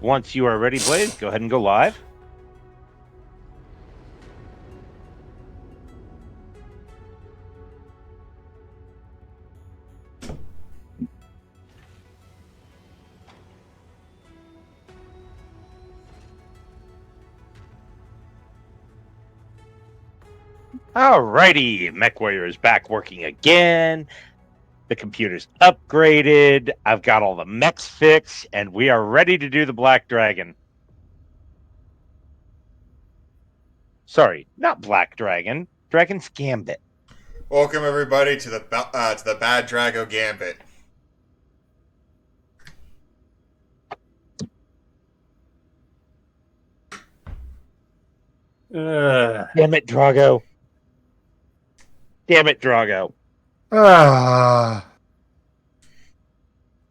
Once you are ready, Blaze, go ahead and go live. Alrighty, MechWarrior is back working again. The computer's upgraded. I've got all the mechs fixed, and we are ready to do the Black Dragon. Sorry, not Black Dragon. Dragon's Gambit. Welcome everybody to the Bad Drago Gambit. Damn it, Drago. Damn it, Drago.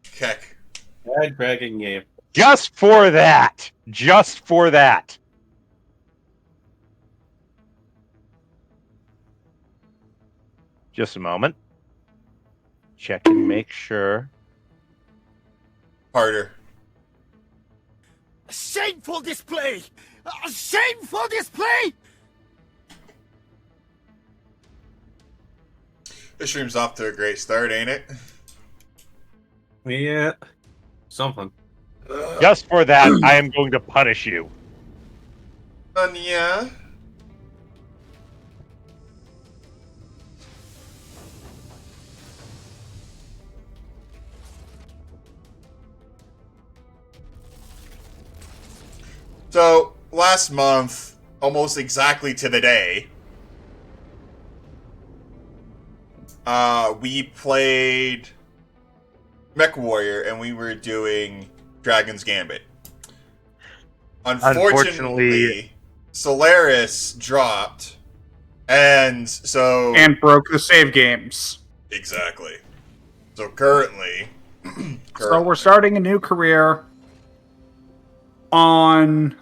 Keck. Bad Dragon game. Just for that. Just for that. Just a moment. Check and make sure. Harder. A shameful display! A shameful display! This stream's off to a great start, ain't it? Yeah. Something. Just for that, I am going to punish you. Yeah. So, last month, almost exactly to the day, we played MechWarrior and we were doing Dragon's Gambit. Unfortunately, Solaris dropped, and so... And broke the save games. Exactly. So currently... So we're starting a new career on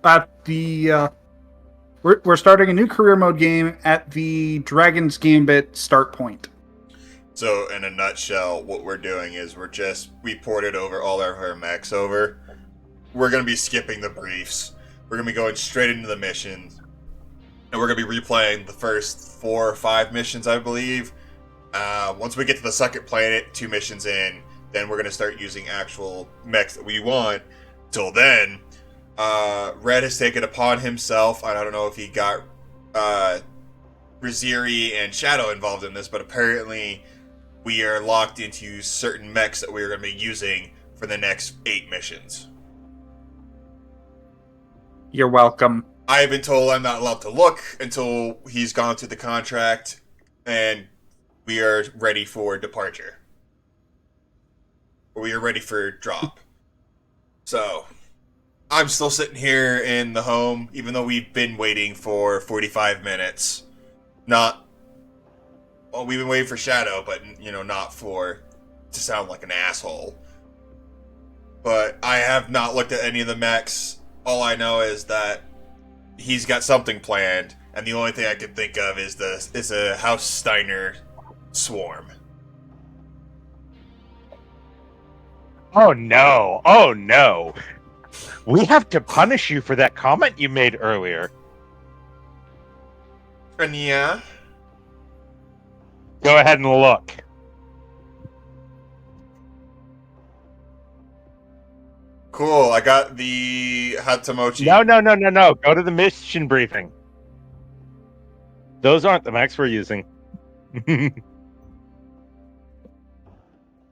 at the we're starting a new career mode game at the Dragon's Gambit start point. So in a nutshell, what we're doing is we ported over all of our mechs over. We're going to be skipping the briefs. We're going to be going straight into the missions. And we're going to be replaying the first 4 or 5 missions, I believe. Once we get to the second planet, 2 missions in, then we're going to start using actual mechs that we want. Till then, Red has taken upon himself, I don't know if he got Riziri and Shadow involved in this, but apparently we are locked into certain mechs that we're going to be using for the next 8 missions. You're welcome. I have been told I'm not allowed to look until he's gone through the contract, and we are ready for departure. We are ready for drop. So, I'm still sitting here in the home, even though we've been waiting for 45 minutes. We've been waiting for Shadow, but, not to sound like an asshole. But I have not looked at any of the mechs. All I know is that he's got something planned, and the only thing I can think of is a House Steiner swarm. Oh no. Oh no. We have to punish you for that comment you made earlier. And yeah. Go ahead and look. Cool, I got the Hatamochi. No. Go to the mission briefing. Those aren't the mechs we're using.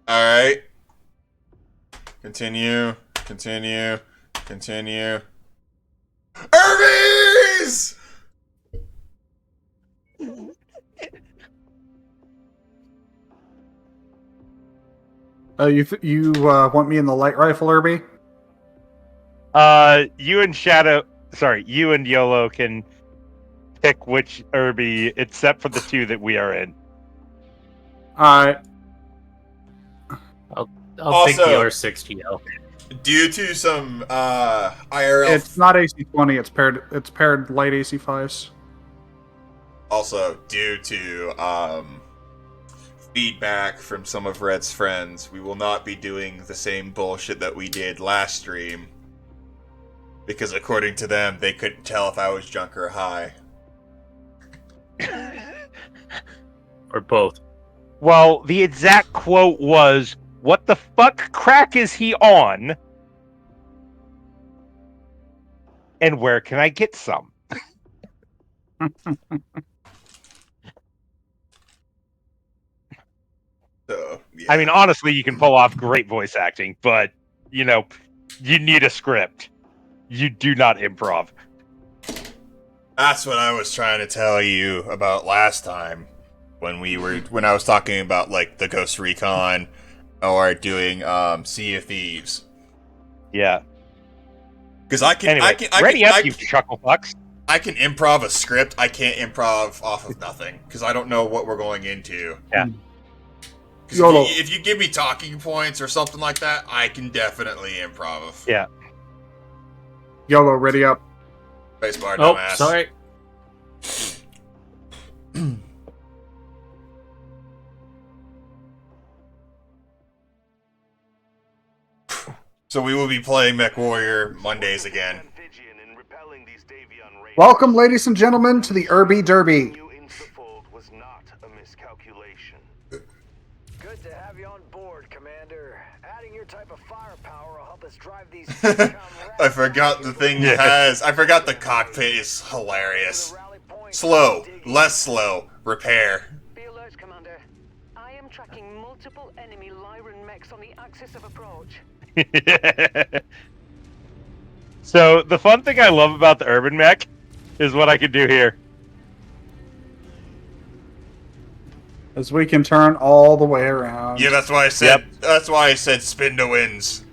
Alright. Continue. Hermes! You want me in the light rifle, Irby? You and YOLO can pick which Irby, except for the 2 that we are in. Alright. I'll pick the R60L. Due to some IRL... It's not AC-20, it's paired light AC-5s. Also, due to feedback from some of Red's friends, we will not be doing the same bullshit that we did last stream. Because according to them, they couldn't tell if I was drunk or high. Or both. Well, the exact quote was, "What the fuck crack is he on? And where can I get some?" So, yeah. I mean, honestly, you can pull off great voice acting, but, you need a script. You do not improv. That's what I was trying to tell you about last time when I was talking about like the Ghost Recon or doing Sea of Thieves. Yeah. Because I can you chuckle fucks. I can improv a script. I can't improv off of nothing because I don't know what we're going into. Yeah. Because if you give me talking points or something like that, I can definitely improv. Yeah. YOLO, ready up. Spacebar, Oh, dumbass. sorry. So we will be playing MechWarrior Mondays again. Welcome, ladies and gentlemen, to the Irby Derby. Good to have you on board, Commander. Adding your type of firepower will help us drive these. I forgot the thing it has. I forgot the cockpit is hilarious. Slow, less slow, repair. Be alert, Commander. I am tracking multiple enemy Lyran mechs on the axis of approach. So, the fun thing I love about the Urban Mech is what I can do here. As we can turn all the way around. Yeah, that's why I said. That's why I said spin to wins.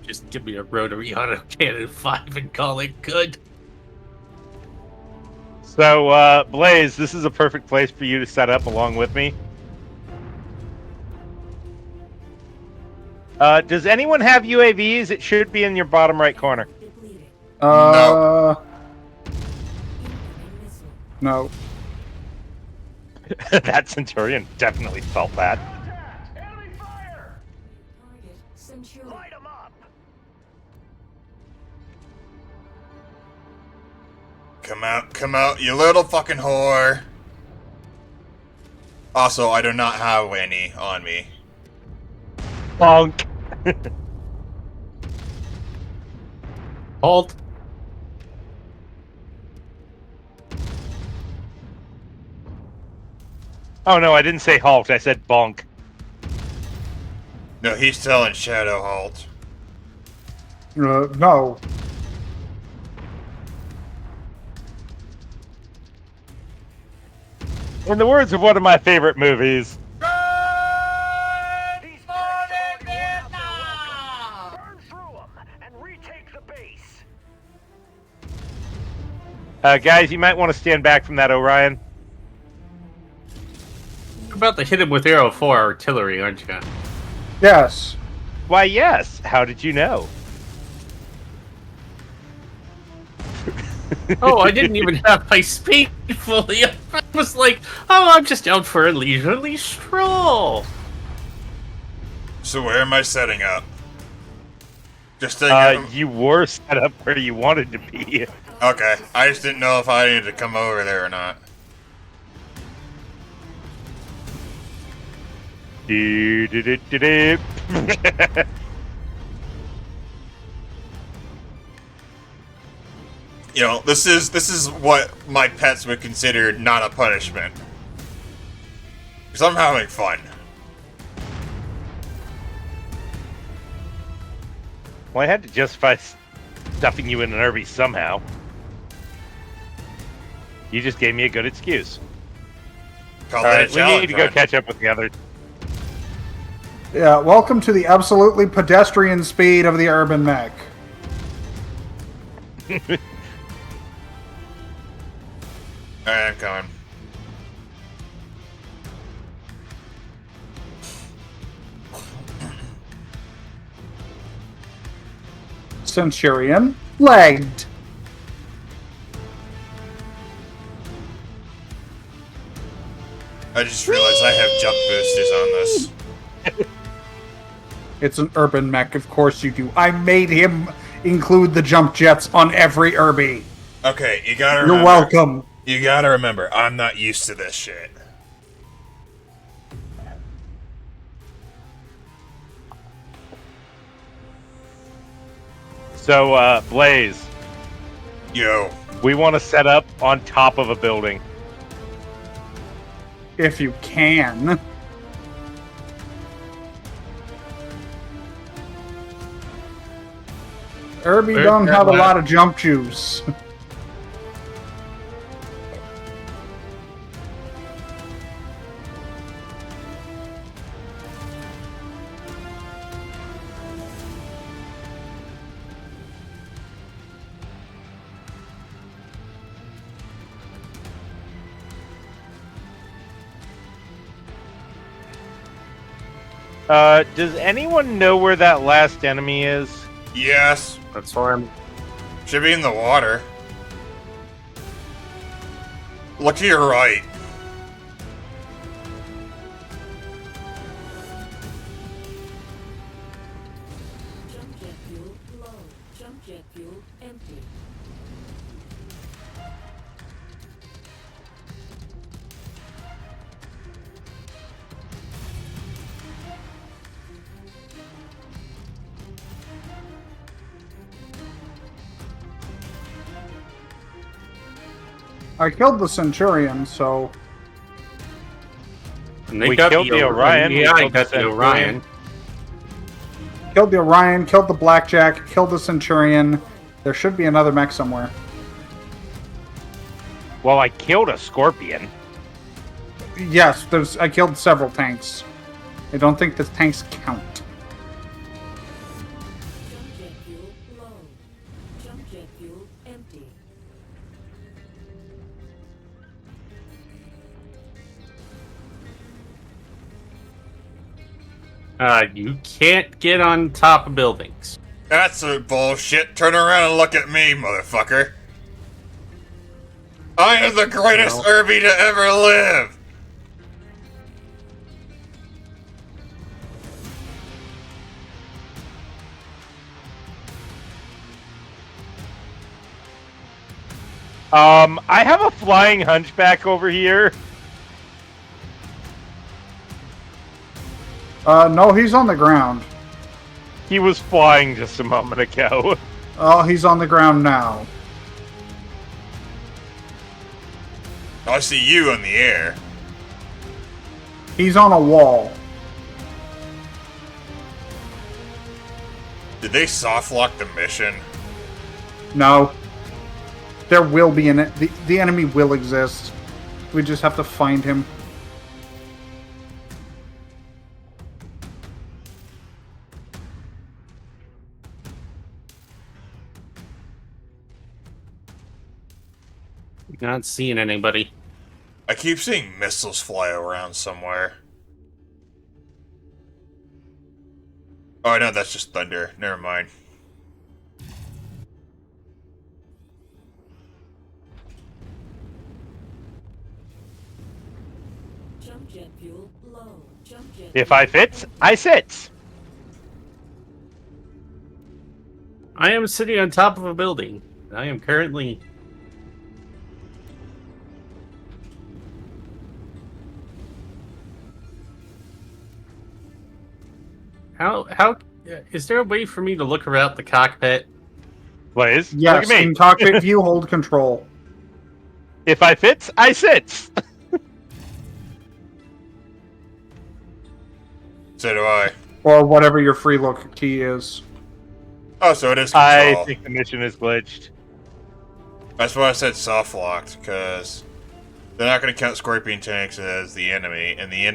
Just give me a rotary autocannon 5 and call it good. So, Blaze, this is a perfect place for you to set up along with me. Does anyone have UAVs? It should be in your bottom right corner. No. No. That Centurion definitely felt that. Enemy fire! Light 'em up! Come out, you little fucking whore. Also, I do not have any on me. Bonk. Halt. Oh no, I didn't say halt, I said bonk. No, he's telling Shadow halt. No. In the words of one of my favorite movies, These pricks have already worn out their welcome. Burn through them and retake the base. guys, you might want to stand back from that, Orion. You're about to hit him with Arrow 4 artillery, aren't you? Yes. Why, yes. How did you know? Oh, I didn't even have my speed fully. I was like, oh, I'm just out for a leisurely stroll. So where am I setting up? Just thinking. You were set up where you wanted to be. Okay, I just didn't know if I needed to come over there or not. Do-do-do-do-do. You know, this is what my pets would consider not a punishment. Because I'm having fun. Well, I had to justify stuffing you in an Irby somehow. You just gave me a good excuse. Call All that a right, we challenge, need to go right? catch up with the others. Yeah, welcome to the absolutely pedestrian speed of the Urban Mech. Alright, I'm coming. Centurion, legged. I just realized I have jump boosters on this. It's an urban mech, of course you do. I made him include the jump jets on every Irby. Okay, you gotta remember. You're welcome. You gotta remember, I'm not used to this shit. So, Blaze, Yo. we want to set up on top of a building. If you can. Irby don't have a lot of jump juice. Does anyone know where that last enemy is? Yes. That's why I'm. Should be in the water. Look to your right. Jump jet fuel low. Jump jet fuel empty. I killed the Centurion, so And they We got killed the Orion, we Yeah, I killed the got the Centurion. Orion. killed the Orion, killed the Blackjack, killed the Centurion. There should be another mech somewhere. Well, I killed a Scorpion. Yes, I killed several tanks. I don't think the tanks count. Jump jet fuel low. Jump jet fuel empty. You can't get on top of buildings. That's a bullshit. Turn around and look at me, motherfucker. I am the greatest Irby to ever live. I have a flying hunchback over here. No, he's on the ground. He was flying just a moment ago. Oh, he's on the ground now. I see you in the air. He's on a wall. Did they soft lock the mission? No. There will be the enemy will exist. We just have to find him. Not seeing anybody. I keep seeing missiles fly around somewhere. Oh no, that's just thunder. Never mind. Jump jet fuel low. Jump jet If I fits, I sits. I am sitting on top of a building. I am currently. How is there a way for me to look around the cockpit? Blaze, Yes, look at in me. cockpit view, hold control. If I fits, I sits. So do I. Or whatever your free look key is. Oh, so it is I control. think the mission is glitched. That's why I said soft locked, because they're not going to count Scorpion tanks as the enemy, and the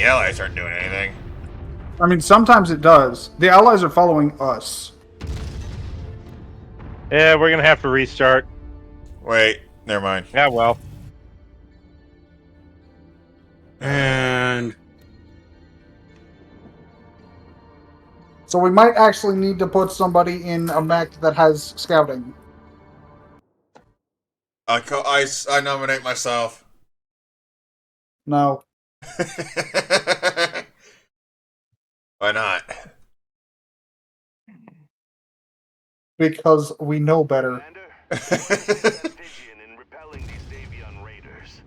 allies aren't doing anything. I mean, sometimes it does. The allies are following us. Yeah, we're gonna have to restart. Wait, never mind. Yeah, well. And So we might actually need to put somebody in a mech that has scouting. I nominate myself. No, Why not? because we know better. Amphibian in repelling these Davion raiders.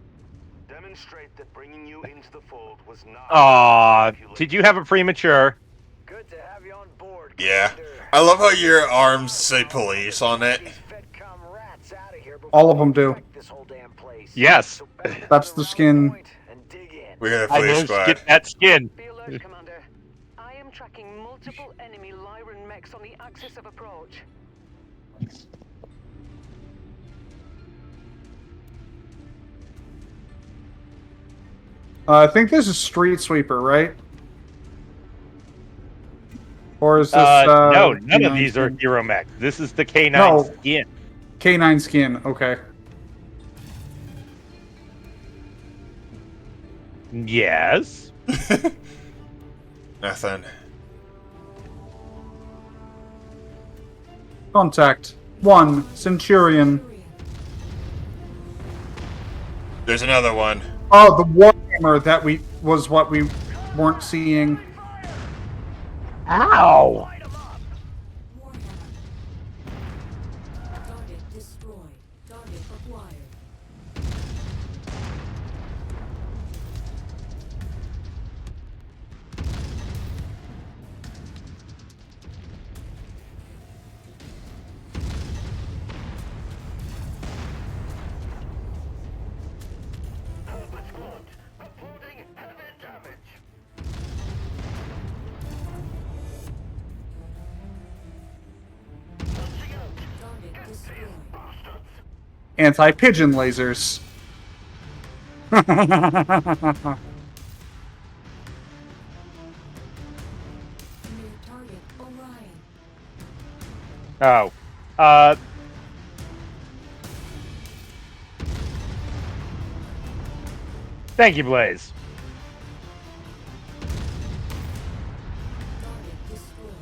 Demonstrate that bringing you into the fold was not. Aw, did you have a premature? Good to have you on board, Yeah. Commander. I love how your arms say police on it. These Fedcom rats out of here before All of they them do. wreck this whole damn place. Yes. So back That's to the rally skin. point and dig in. We got a I police managed to squad. get that skin. Be alert, Commander. I am tracking multiple enemy Lyran mechs on the axis of approach. I think this is Street Sweeper, right? Or is this? No, none of K9 these are skin? hero mechs. This is the K9 No. skin. K9 skin. Okay. Yes. Nothing. Contact 1 Centurion. There's another one. Oh, the Warhammer that what we weren't seeing. Ow! Warhammer. Target destroyed. Target acquired. Target destroyed. Anti-pigeon lasers. New target Orion. Oh. Thank you, Blaze. Target destroyed.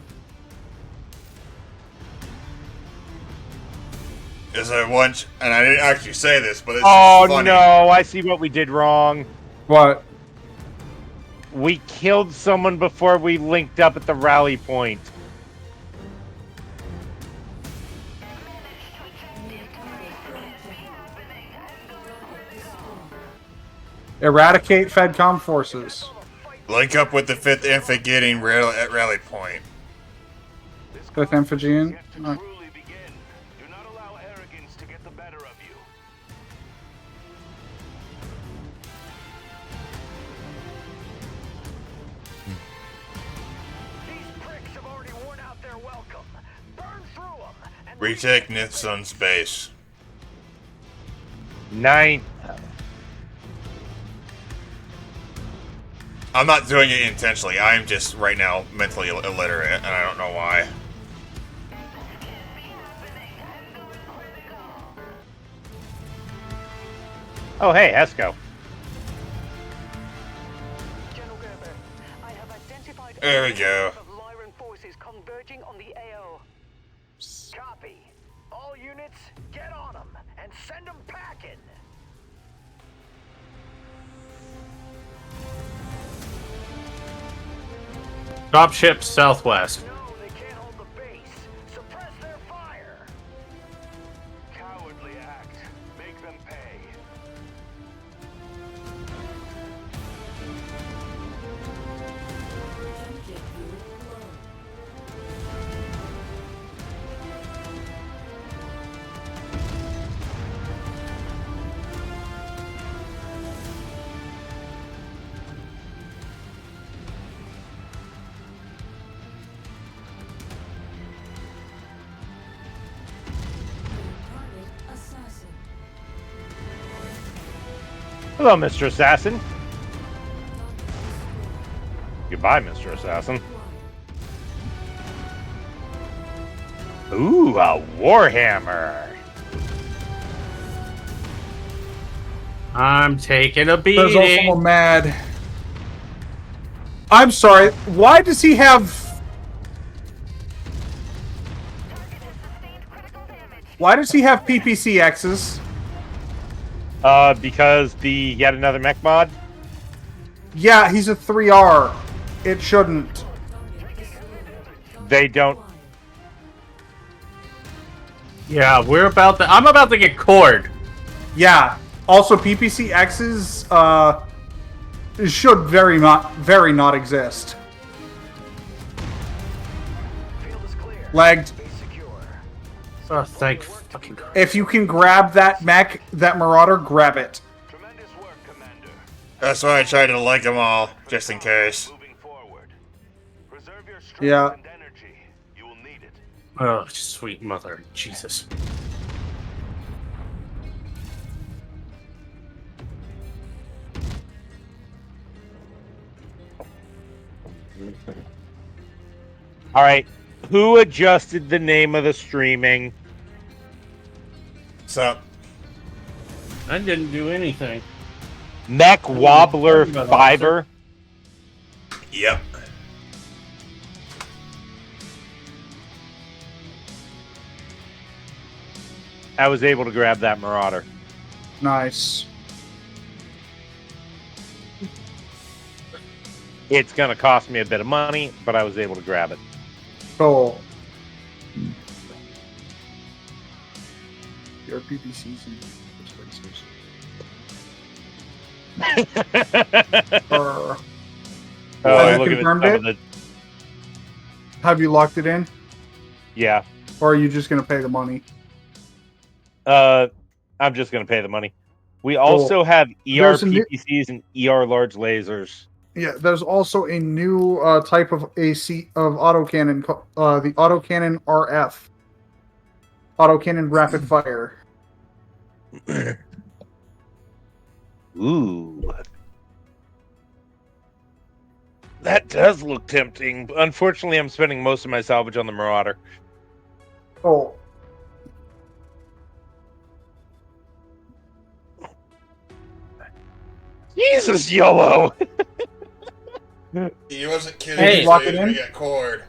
There's a one, and I didn't actually say this, but it's Oh funny. no, I see what we did wrong. What? We killed someone before we linked up at the rally point. New target Orion. Target destroyed. Eradicate Fedcom forces. Link up with the 5th Infant getting at rally point. Fifth Amphibian. Yet to truly begin. Do not allow arrogance to get the better of you. These pricks have already worn out their welcome. Burn through them and Retake Nithson's base. 9. I'm not doing it intentionally. I'm just right now mentally illiterate, and I don't know why. Oh, hey, Esco. General Gerber, I have identified There we go. of Lyran forces converging on the AO. copy. All units, get on them and send them packing. Dropship southwest. No, they can't hold the base. Suppress their fire. Cowardly act. Make them pay. Jump jet fuel low. Target assassin. Hello, Mr. Assassin. Target destroyed. Goodbye, Mr. Assassin. Acquired. Ooh, a Warhammer. I'm taking a There's also beating. a mad. I'm sorry. Why does he have? Why does he have PPCXs? Because he had another mech mod. Yeah, he's a 3R. It shouldn't. They don't. Yeah, I'm about to get cored. Yeah. Also, PPCXs should very not exist. Field is clear. Lagged. Be secure. Oh, thank fucking Christ. If you can grab that mech, that Marauder, grab it. Tremendous work, Commander. That's why I tried to link them all, just in case. Moving forward. Preserve your strength Yeah. and energy. You will need it. Oh, sweet mother. Jesus. All right. Who adjusted the name of the streaming? So, I didn't do anything. Mech Wobbler talking about, Fiber. yep. I was able to grab that Marauder. Nice. It's going to cost me a bit of money, but I was able to grab it. Cool. Your PPCs and Oh, Have you look at confirmed some it? of the- have you locked it in? Yeah. Or are you just going to pay the money? I'm just going to pay the money. We also have ER There's a new- PPCs and ER large lasers. Yeah, there's also a new type of AC of autocannon, the autocannon RF. Autocannon rapid fire. Ooh. That does look tempting. Unfortunately, I'm spending most of my salvage on the Marauder. Oh. Jesus, YOLO! He wasn't kidding. Hey. He Lock said it he was in? gonna get cord.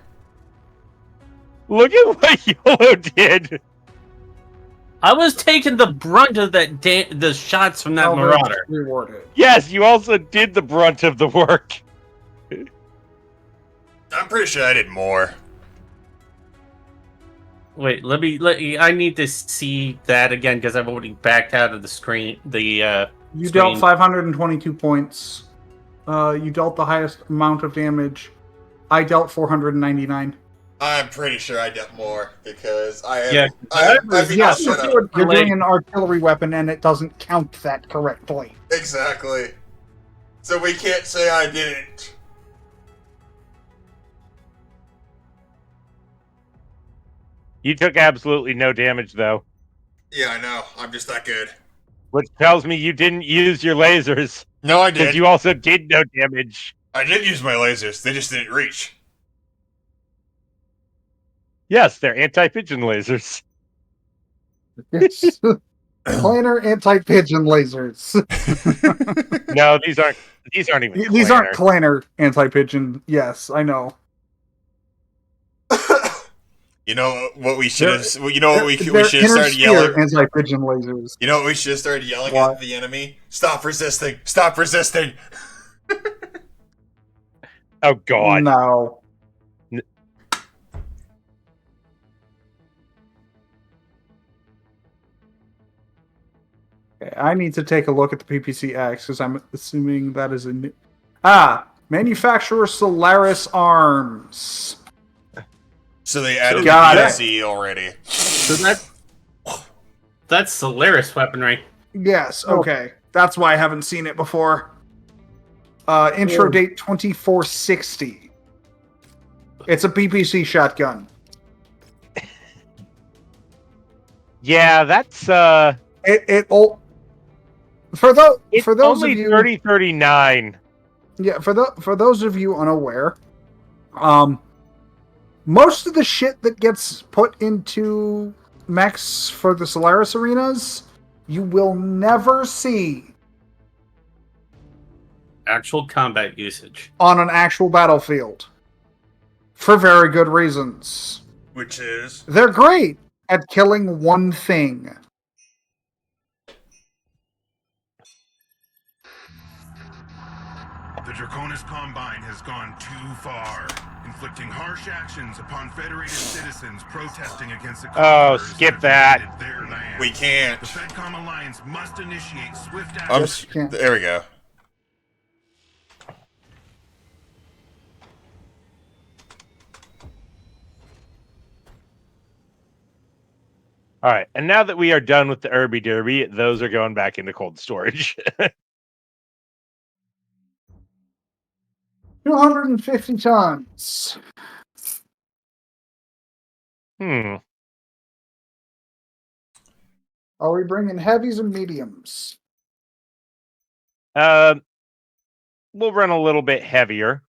Look at what YOLO did! I was taking the brunt of the shots from that I'll Marauder. reward it. Yes, you also did the brunt of the work. I'm pretty sure I did more. Wait, I need to see that again because I've already backed out of the screen. You Screen. dealt 522 points. You dealt the highest amount of damage. I dealt 499. I'm pretty sure I did more because I have. Yeah, I think I Yes, should have. you're doing an artillery weapon and it doesn't count that correctly. Exactly. So we can't say I didn't. You took absolutely no damage, though. Yeah, I know. I'm just that good. Which tells me you didn't use your lasers. No, I Because did. you also did no damage. I did use my lasers. They just didn't reach. Yes, they're anti-pigeon lasers. Yes. Planar anti-pigeon lasers. No, these aren't even These aren't planar. planar anti-pigeon. Yes, I know. You know what we should have. They're- You know what we They're should have started inner-sphere yelling. anti-pigeon lasers. You know what we should have started yelling What? at the enemy? Stop resisting! Stop resisting! Oh, God. No. Okay, I need to take a look at the PPCX because I'm assuming that is a new. Manufacturer Solaris Arms. So they added Got the it. DLC already. So that's Solaris weaponry. Yes, okay. That's why I haven't seen it before. Intro date 2460. It's a PPC shotgun. Yeah, that's For those only of you 3039. Yeah, for those of you unaware, most of the shit that gets put into mechs for the Solaris arenas, you will never see Actual combat usage. on an actual battlefield. For very good reasons. Which is. They're great at killing one thing. The Draconis Combine has gone too far, inflicting harsh actions upon Federated citizens protesting against the Oh, conquerors skip that that. have invaded their land. We can't. The FedCom Alliance must initiate swift I'm action. Yes, you can. there we go. All right, and now that we are done with the Irby Derby, those are going back into cold storage. 250 tons. Hmm. Are we bringing heavies and mediums? We'll run a little bit heavier,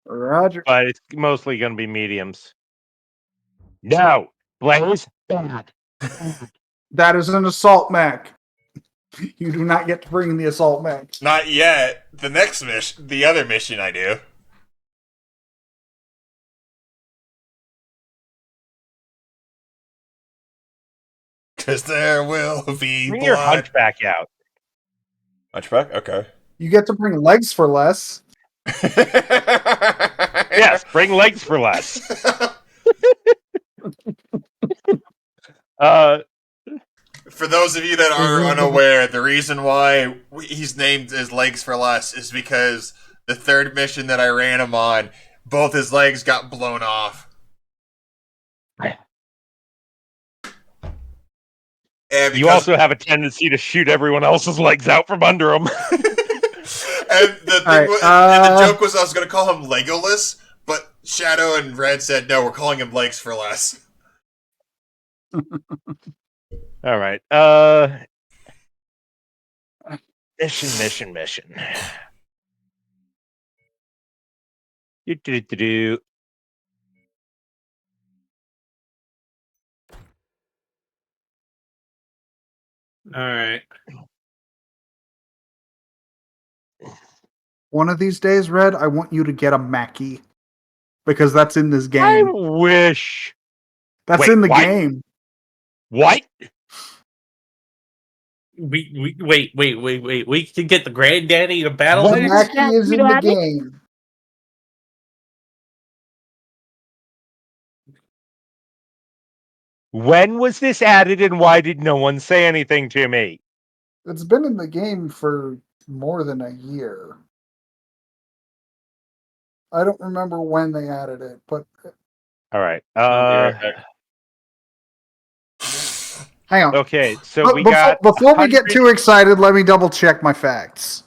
Roger. but it's mostly going to be mediums. No, Blaze, bad. That is an assault mech. You do not get to bring the assault mech. Not yet. The next mission, the other mission I do. Because there will be Bring your blood. hunchback out. Hunchback? Okay. You get to bring legs for less. Yes, bring legs for less. For those of you that are unaware, the reason why he's named his legs for less is because the third mission that I ran him on, both his legs got blown off. And You also have a tendency to shoot everyone else's legs out from under them. and the thing and the joke was I was going to call him Legolas, but Shadow and Red said no, we're calling him legs for less. All right. Mission. Do. All right. One of these days, Red, I want you to get a Mackie. Because that's in this I game. wish. That's Wait, in the what? game. What? We wait. We can get the granddaddy to battle The What? axe? Mackie is in the game. When was this added and why did no one say anything to me? It's been in the game for more than a year. I don't remember when they added it, but All right. I'll be right back. hang on. Okay, so we Before, got before we get 100 too excited, let me double check my facts.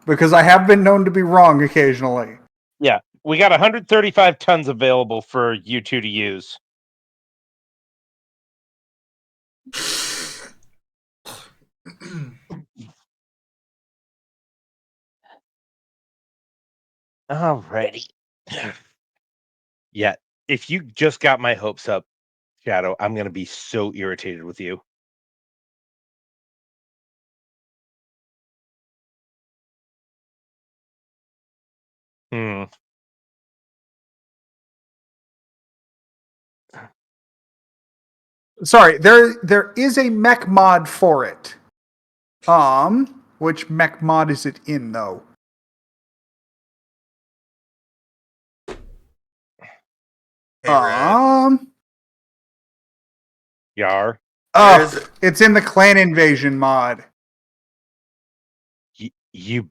Because I have been known to be wrong occasionally. Yeah, we got 135 tons available for you two to use. Alrighty. Yeah, if you just got my hopes up, Shadow, I'm going to be so irritated with you. Hmm. Sorry, there is a mech mod for it. Which mech mod is it in though? Hey, Red. Yar. Where is it? It's in the clan invasion mod. You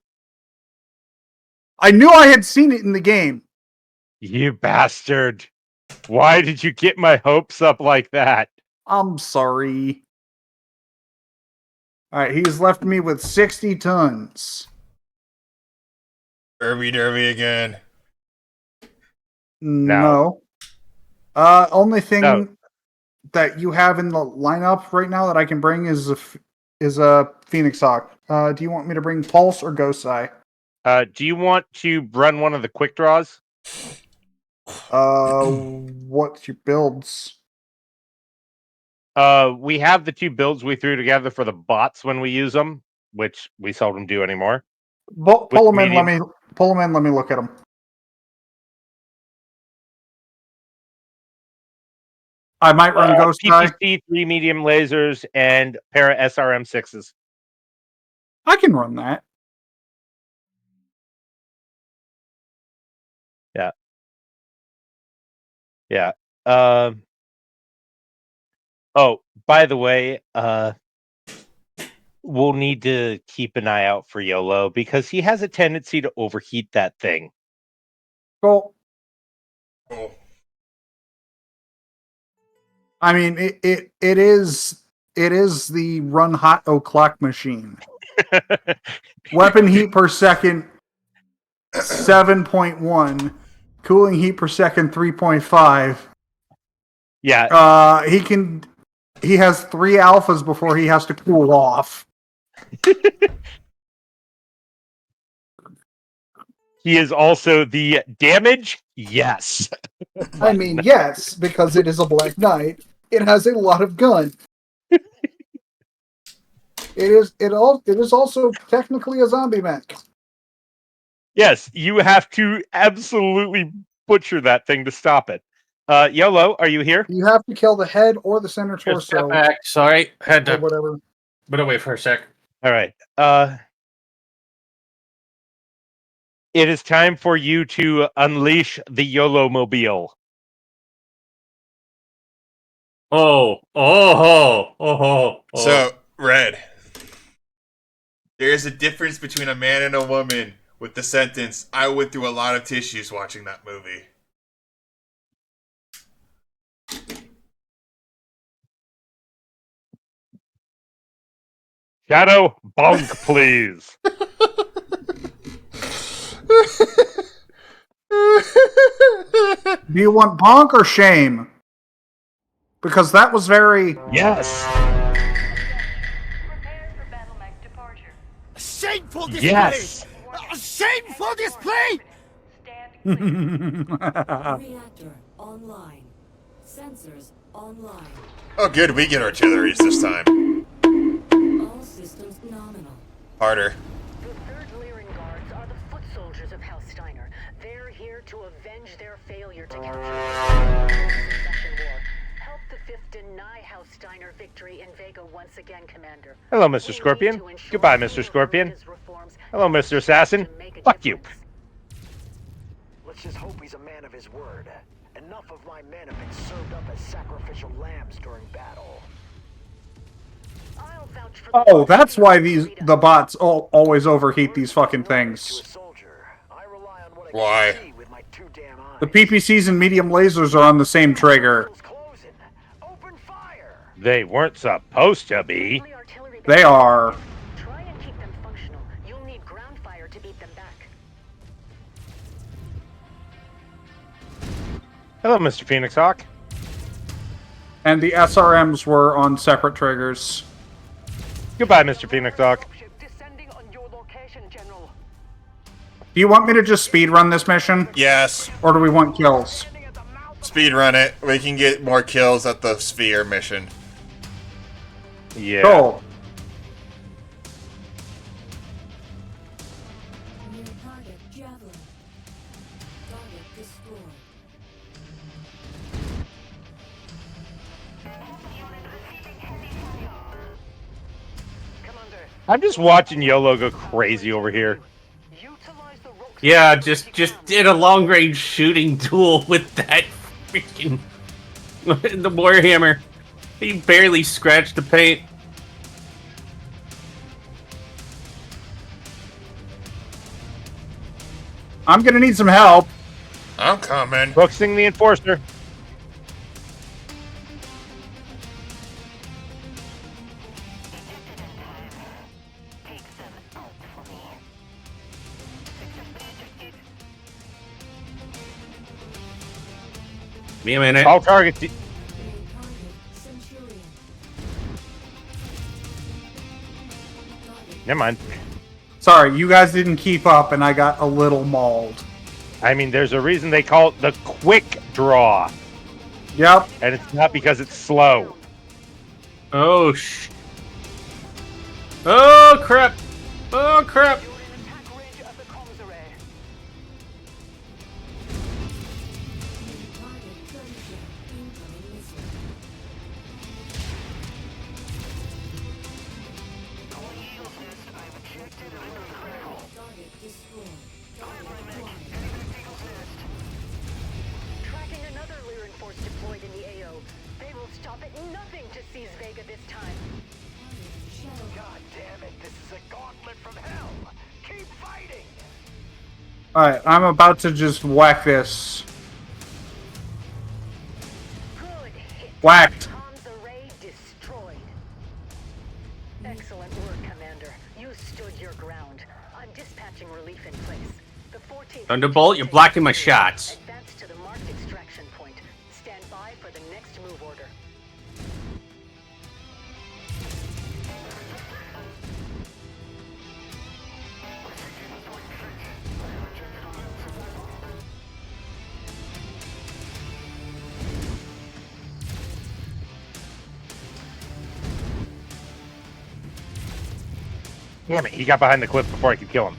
I knew I had seen it in the game. bastard. Why did you get my hopes up like that? I'm sorry. Alright, he's left me with 60 tons. Irby Derby again. No. Only thing No. that you have in the lineup right now that I can bring is a Phoenix Hawk. Do you want me to bring Pulse or Gosai? Do you want to run one of the quick draws? What's your builds? We have the two builds we threw together for the bots when we use them, which we seldom do anymore. Pull them in. medium- Pull them in. Let me look at them. I might run Gosai. PPC, 3 medium lasers, and pair of SRM6s. I can run that. Yeah. Oh, by the way, we'll need to keep an eye out for YOLO because he has a tendency to overheat that thing. Cool. Cool. I mean, it is the run hot o'clock machine. Weapon heat per second 7.1, cooling heat per second 3.5. Yeah. He has 3 alphas before he has to cool off. He is also the damage. Yes. I mean, yes, because it is a Black Knight. It has a lot of gun. It is also technically a zombie mech. Yes, you have to absolutely butcher that thing to stop it. YOLO, are you here? You have to kill the head or the center Just step torso back. Sorry, had or to whatever. put away for a sec. All right. It is time for you to unleash the YOLO mobile. Oh. So, Red, there is a difference between a man and a woman with the sentence, I went through a lot of tissues watching that movie. Shadow, bonk, please. Do you want bonk or shame? Because that was very... Yes. Prepare for battle mech departure. Shameful display! Yes. A shameful display! Stand clear. Reactor online. Sensors online. Oh, good, we get artilleries this time. All systems nominal. Harder. The 3rd Lyran Guards are the foot soldiers of House Steiner. They're here to avenge their failure to capture the Succession War. Help the 5th deny House Steiner victory in Vega once again, Commander. Hello, Mr. Scorpion. Goodbye, Mr. Scorpion. Hello, Mr. Assassin. Fuck you. Let's just hope he's a man of his word. Enough of my men have been served up as sacrificial lambs during battle. I'll vouch for the Oh, that's why the bots always overheat these fucking things. Why? The PPCs and medium lasers are on the same trigger. They weren't supposed to be. They are. Try and keep them functional. You'll need ground fire to beat them back. Hello, Mr. Phoenix Hawk. And the SRMs were on separate triggers. Goodbye, Mr. Phoenix Hawk. Descending on your location, General. Do you want me to just speedrun this mission? Yes. Or do we want kills? Speedrun it. We can get more kills at the Sphere mission. Yeah. Cool. New target Javelin. Target destroyed. I'm just watching YOLO go crazy over here. Yeah, just did a long range shooting duel with that freaking the Warhammer. He barely scratched the paint. I'm gonna need some help. I'm coming. Focusing the Enforcer. Me a minute. All targets. New target Centurion. Never mind. Sorry, you guys didn't keep up and I got a little mauled. I mean, there's a reason they call it the quick draw. Yep. And it's not because it's slow. Oh Oh crap! Oh crap! You're in attack range of the comms array. New target Gunship. Incoming missile. Target destroyed. Target acquired. Tracking another Lyran force seize Vega this time. God damn it, this is a gauntlet from hell. Keep fighting. Alright, I'm about to just whack this. Good hit. Whacked. Tom's array destroyed. Excellent work, Commander. You stood your ground. I'm dispatching relief in place. The 14th Thunderbolt, you're blocking my shots. Advance to the marked extraction point. Stand by for the next move order. Damn it, he got behind the cliff before I could kill him.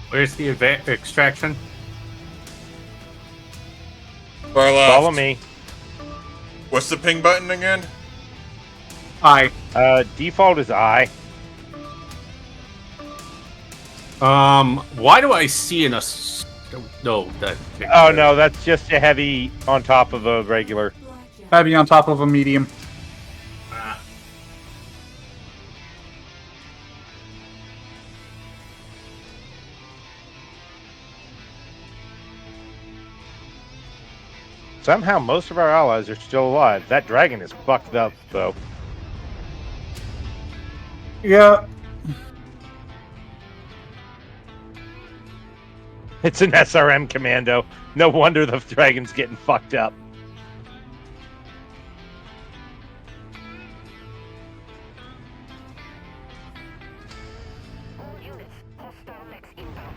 Where's the extraction? Far left. Follow me. What's the ping button again? I. Default is I. Why do I see no, that... Oh no, that's just a heavy on top of a regular. Heavy on top of a medium. Somehow most of our allies are still alive. That dragon is fucked up, though. Yeah. It's an SRM commando. No wonder the dragon's getting fucked up. All units, hostile mechs inbound.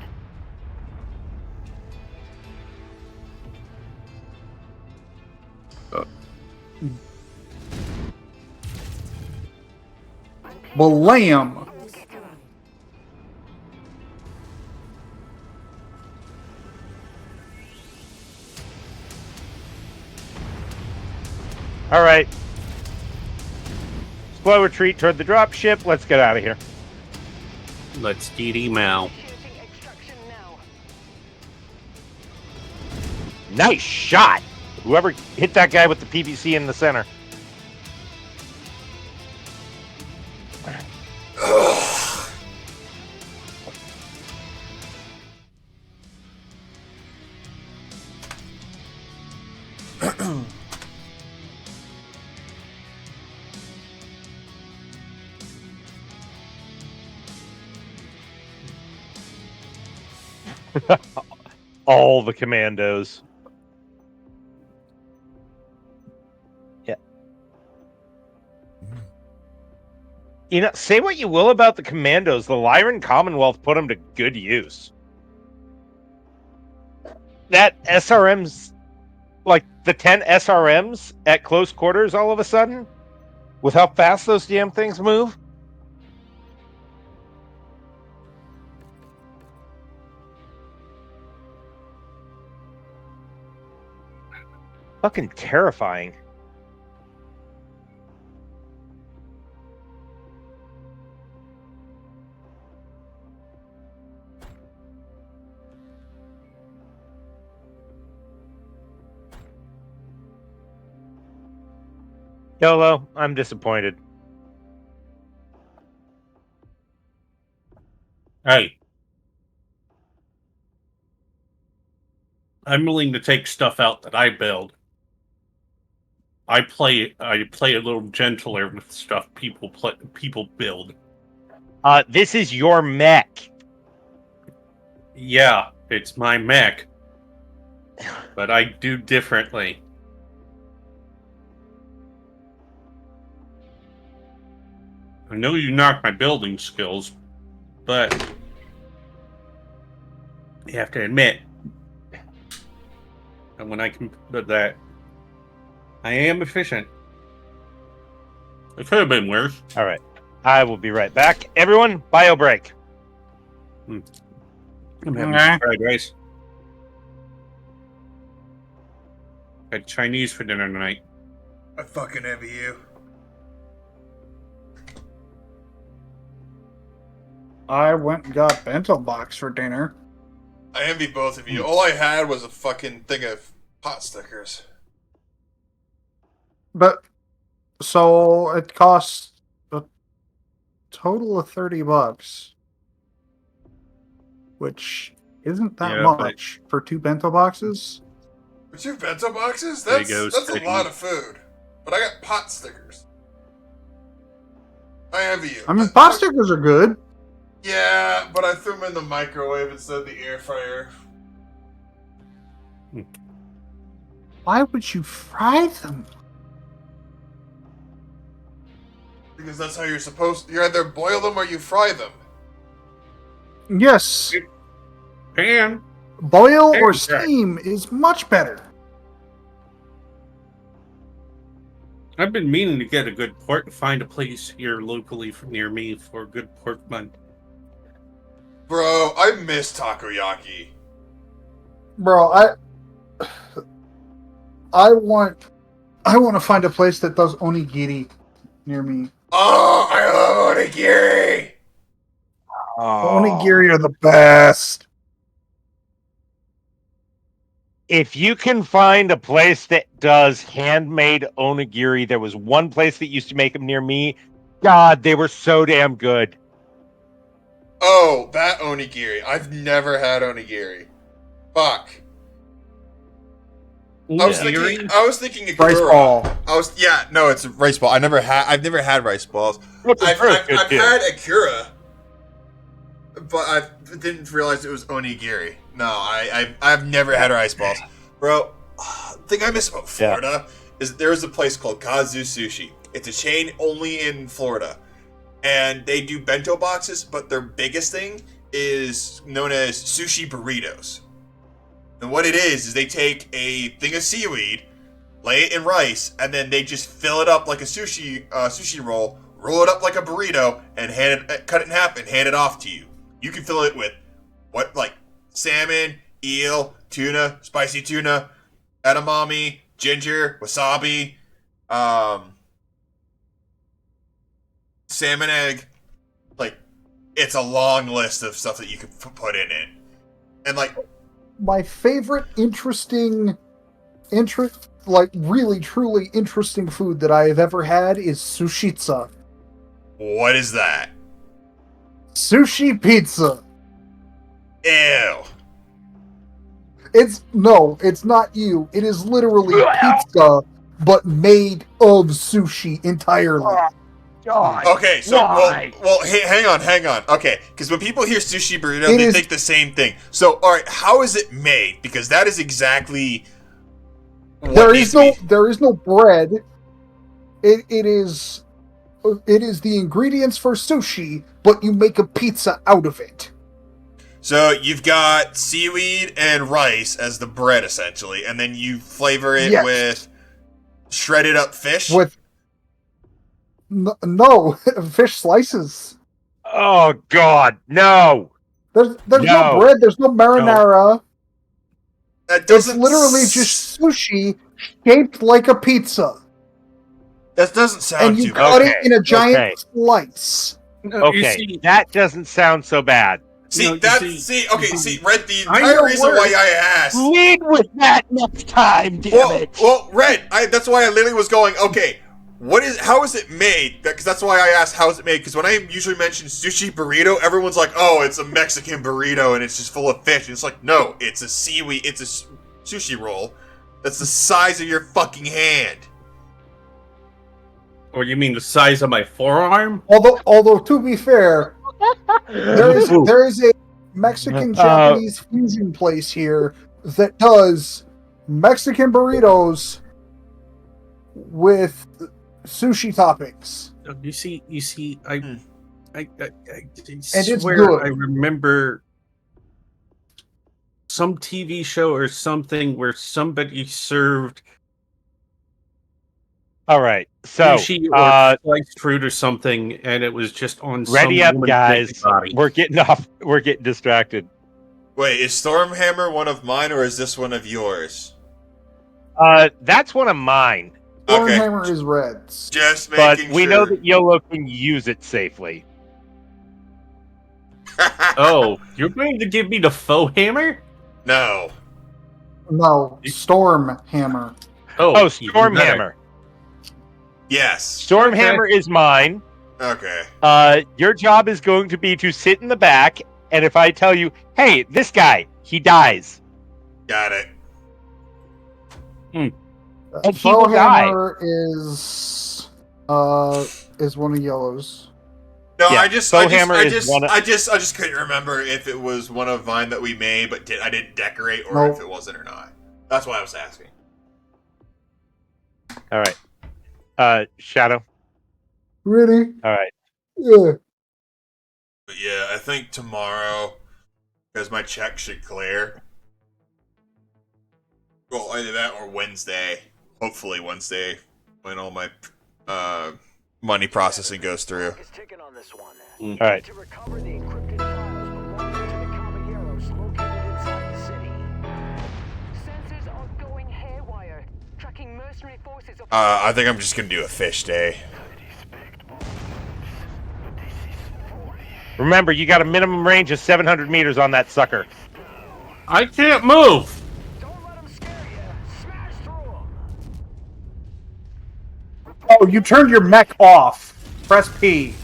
Blam! All right. Slow retreat toward the dropship. Let's get out of here. Let's DD Mal. Initiating extraction now. Nice shot. Whoever hit that guy with the PVC in the center. All the commandos. Yeah. You know, say what you will about the commandos, the Lyran Commonwealth put them to good use. That SRM's, like the 10 SRMs at close quarters all of a sudden, with how fast those damn things move. Fucking terrifying. YOLO, I'm disappointed. Hey. I'm willing to take stuff out that I build. I play a little gentler with stuff people build. This is your mech. Yeah, it's my mech. But I do differently. I know you knocked my building skills, but you have to admit, and when I can put that, I am efficient. It could have been worse. All right. I will be right back. Everyone, bio break. I'm having Okay. fried rice. Had Chinese for dinner tonight. I fucking envy you. I went and got bento box for dinner. I envy both of you. All I had was a fucking thing of pot stickers. But so it costs a total of $30, which isn't that Yeah, but- much for 2 bento boxes. For 2 bento boxes? There you That's go, that's a Sticky. lot of food. But I got pot stickers. I envy you. I mean, pot stickers are good. Yeah, but I threw them in the microwave instead of the air fryer. Why would you fry them? Because that's how you're supposed to. You either boil them or you fry them. Yes, Pan. boil or Exactly. steam is much better. I've been meaning to get a good pork. Find a place here locally near me for a good pork bun. Bro, I miss takoyaki. Bro, I want to find a place that does onigiri near me. Oh, I love onigiri! Onigiri are the best. If you can find a place that does handmade onigiri, there was one place that used to make them near me. God, they were so damn good. Oh, that onigiri. I've never had onigiri. Fuck. I was thinking Akira. Rice ball. It's a rice ball. I've never had rice balls. What's I've good too. had Akira, but I didn't realize it was onigiri. No, I've never had rice balls, bro. The thing I miss about Florida is there's a place called Kazu Sushi. It's a chain only in Florida, and they do bento boxes, but their biggest thing is known as sushi burritos. And what it is they take a thing of seaweed, lay it in rice, and then they just fill it up like a sushi roll it up like a burrito, and cut it in half and hand it off to you. You can fill it with salmon, eel, tuna, spicy tuna, edamame, ginger, wasabi, salmon egg. It's a long list of stuff that you can put in it, and My favorite really truly interesting food that I have ever had is sushitsa. what is that? Sushi pizza. Ew. It's not you. It is literally pizza, but made of sushi entirely. God. Okay, so Why? hang on. Okay, because when people hear sushi burrito, they think the same thing. So, all right, how is it made? Because that is exactly what There needs is to be. there is no bread. It is the ingredients for sushi, but you make a pizza out of it. So you've got seaweed and rice as the bread, essentially, and then you flavor it Yes. with shredded up fish. No fish slices. Oh God, no. There's No. no bread. There's no marinara. That It's doesn't literally just sushi shaped like a pizza, That doesn't sound and you too cut bad. it in a giant Okay. slice. Okay, that doesn't sound so bad. See, No, you Red, the I entire know reason worse. why I asked. Lead with that next time, damn it. Well, Red, that's why I literally was going, okay, how is it made? Because that's why I asked how is it made, because when I usually mention sushi burrito, everyone's like, oh, it's a Mexican burrito and it's just full of fish. And it's like, no, it's a sushi roll that's the size of your fucking hand. Or you mean the size of my forearm? Although to be fair, there is a Mexican Japanese fusion place here that does Mexican burritos with sushi toppings. You see, I it's swear good. I remember some TV show or something where somebody served All right, so sushi or sliced fruit or something, and it was just on. ready some up, woman's guys. naked body. We're getting distracted. Wait, is Stormhammer one of mine or is this one of yours? That's one of mine, Okay, Stormhammer is reds. just but making we sure. know that YOLO can use it safely. Oh, you're going to give me the faux hammer? No. No, Storm Hammer. Oh, even Storm better. Hammer. Yes. Storm Okay. Hammer is mine. Okay. Your job is going to be to sit in the back, and if I tell you, hey, this guy, he dies. Got it. And he Bow will die. Hammer is one of yellow's. No, Yeah, I just couldn't remember if it was one of mine that we made, but I didn't decorate, or Nope. if it wasn't or not. That's why I was asking. All right. Shadow. Really? All right. Yeah. But yeah, I think tomorrow, because my check should clear. Well, either that or Wednesday. Hopefully Wednesday, when all my money processing goes through. Is ticking on this one. All right. To recover the encrypted files belonging to the caballeros located inside the city. Sensors are going haywire, tracking mercenary forces of I think I'm just gonna do a fish day. Remember, you got a minimum range of 700 meters on that sucker. I can't move. Don't let them scare you. Smash through them. Oh, you turned your mech off. Press P.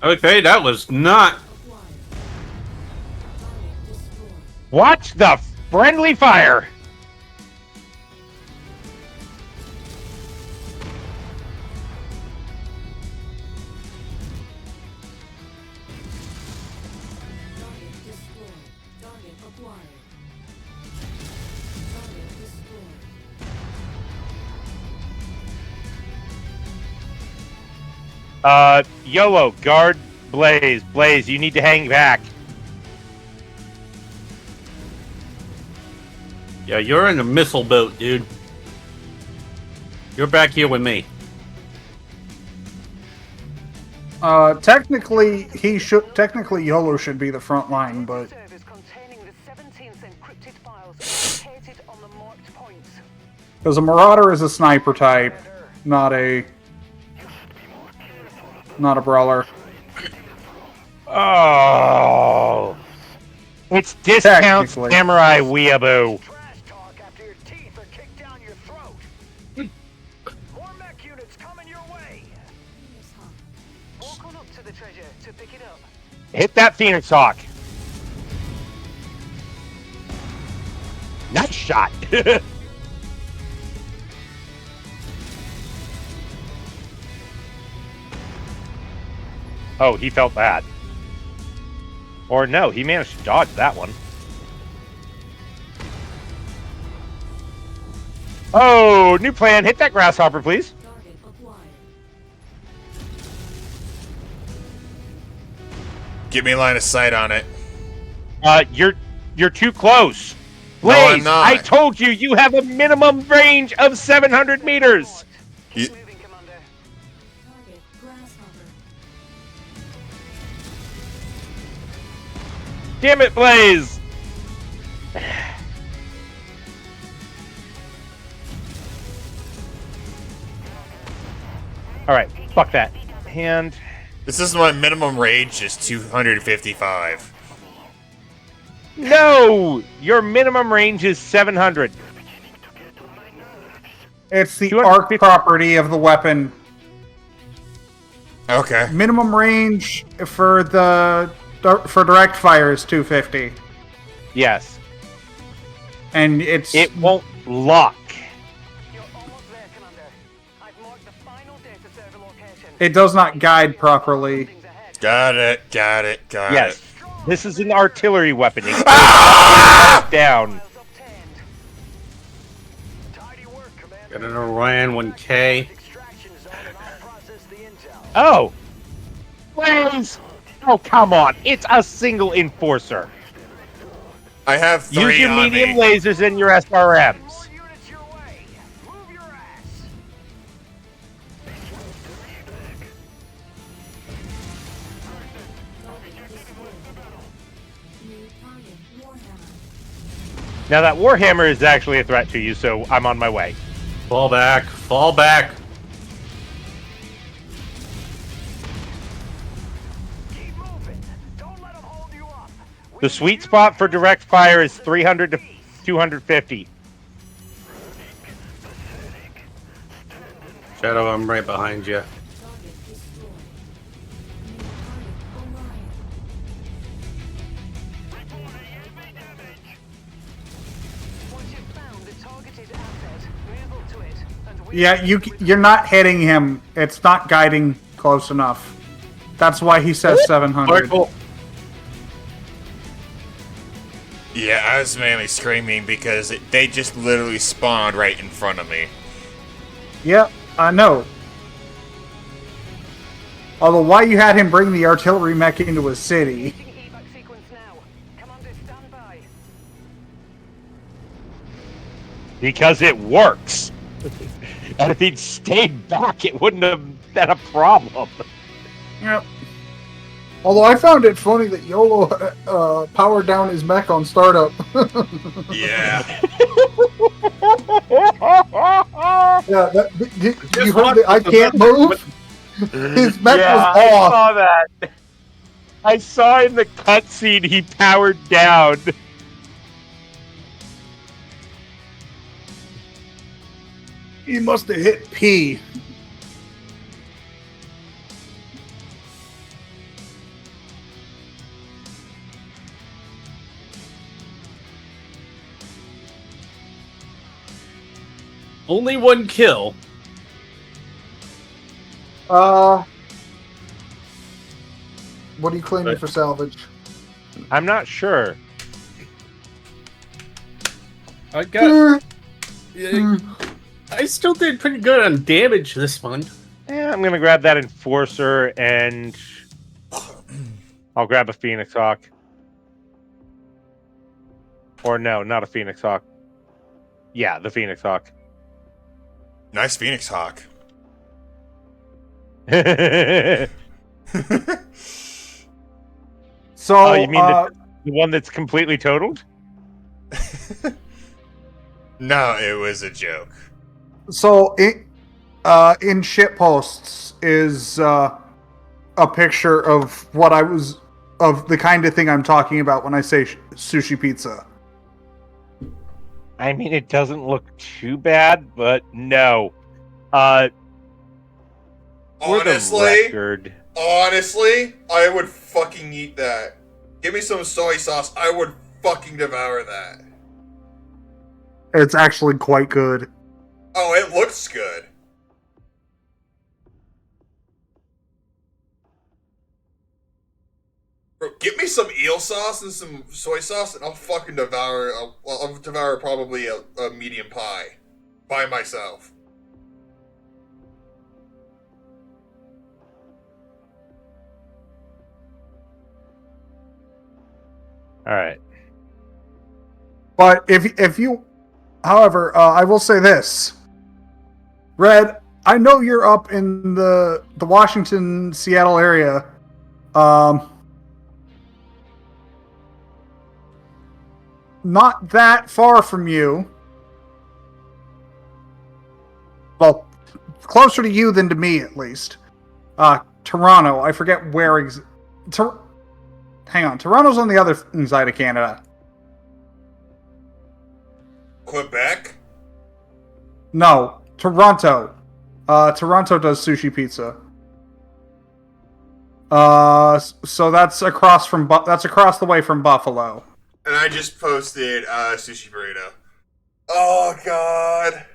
Okay, that was not. Watch the friendly fire. YOLO, guard Blaze. Blaze, you need to hang back. Yeah, you're in a missile boat, dude. You're back here with me. Technically, YOLO should be the front line, but servers containing the 17th encrypted files located on the marked points. because a Marauder is a sniper type, not a brawler. Oh. It's discount Technically. samurai weeaboo. Trash talk after your teeth are kicked down your throat. More mech units coming your way. Walk on up to the treasure to pick it up. Hit that Phoenix Hawk. Nice shot. Oh, he felt that. Or no, he managed to dodge that one. Oh, new plan. Hit that grasshopper, please. Give me a line of sight on it. You're too close. No, I'm Blaze, not. I told you you have a minimum range of 700 meters. You- Moving, Commander. Target grasshopper. Damn it, Blaze. All right, fuck that. And This is my minimum range is 255. no, your minimum range is 700. It's the 250 arc property of the weapon. Okay. Minimum range for direct fire is 250, Yes, and it's it won't lock. You're almost there, Commander. I've marked the final data server location. it does not guide properly. Things ahead. Got it. Got it. Got Yes, it. this is an artillery weapon. It goes down. Files obtained. Tidy work, Commander. Got an Orion 1K. Extraction zone and I'll process the intel. Oh, Blaze. Oh, come on. It's a single enforcer. I have 3 Use your on medium me. lasers and your SRMs. More units your way. Move your ass. New target Warhammer. Now that Warhammer is actually a threat to you, so I'm on my way. Fall back. Fall back. Keep moving. Don't let them hold you up. The sweet spot for direct fire is 300 to 250. Shadow, I'm right behind you. Target destroyed. New target Orion. Once you've found the targeted asset, move up to it and Yeah, you're not hitting him. It's not guiding close enough. That's why he says 700. Careful. Yeah, I was mainly screaming because they just literally spawned right in front of me. Yep, I know. Although, why you had him bring the artillery mech into a city? Beginning evac sequence now. Commander, stand by. Because it works. And if he'd stayed back, it wouldn't have been a problem. Yep. Although I found it funny that YOLO powered down his mech on startup. Yeah. Yeah, you heard it. I can't move. His mech Yeah, was I off. saw that. I saw in the cutscene he powered down. He must have hit P. Only one kill. What are you claiming for salvage? I'm not sure. I got. I still did pretty good on damage this one. Yeah, I'm gonna grab that Enforcer and I'll grab a Phoenix Hawk. Or no, not a Phoenix Hawk. Yeah, the Phoenix Hawk. Nice Phoenix Hawk. So, Oh, you mean the one that's completely totaled? No, it was a joke. so in shit posts is a picture of what I was of the kind of thing I'm talking about when I say sushi pizza. I mean, it doesn't look too bad, but no. For the record, Honestly, I would fucking eat that. Give me some soy sauce. I would fucking devour that. It's actually quite good. Oh, it looks good. Bro, give me some eel sauce and some soy sauce, and I'll fucking devour. I'll devour probably a medium pie by myself. all right. But if you, however, I will say this, Red. I know you're up in the Washington Seattle area. Not that far from you. Well, closer to you than to me, at least. Toronto. I forget where. Hang on. Toronto's on the other side of Canada. Quebec? No, Toronto. Toronto does sushi pizza. So that's across the way from Buffalo. And I just posted sushi burrito. Oh god.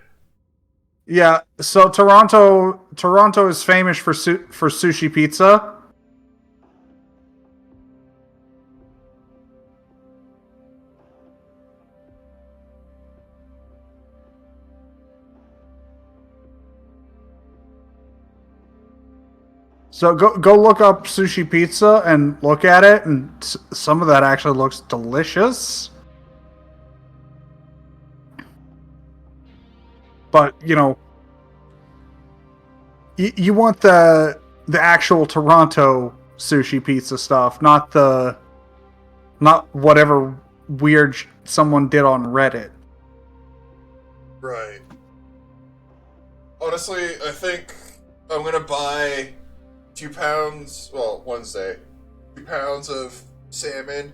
Yeah, so Toronto is famous for sushi pizza. So go look up sushi pizza and look at it, and some of that actually looks delicious. But you know, you want the actual Toronto sushi pizza stuff, not whatever weird someone did on Reddit. Right. Honestly, I think I'm gonna buy 2 pounds. Well, Wednesday, 2 pounds of salmon,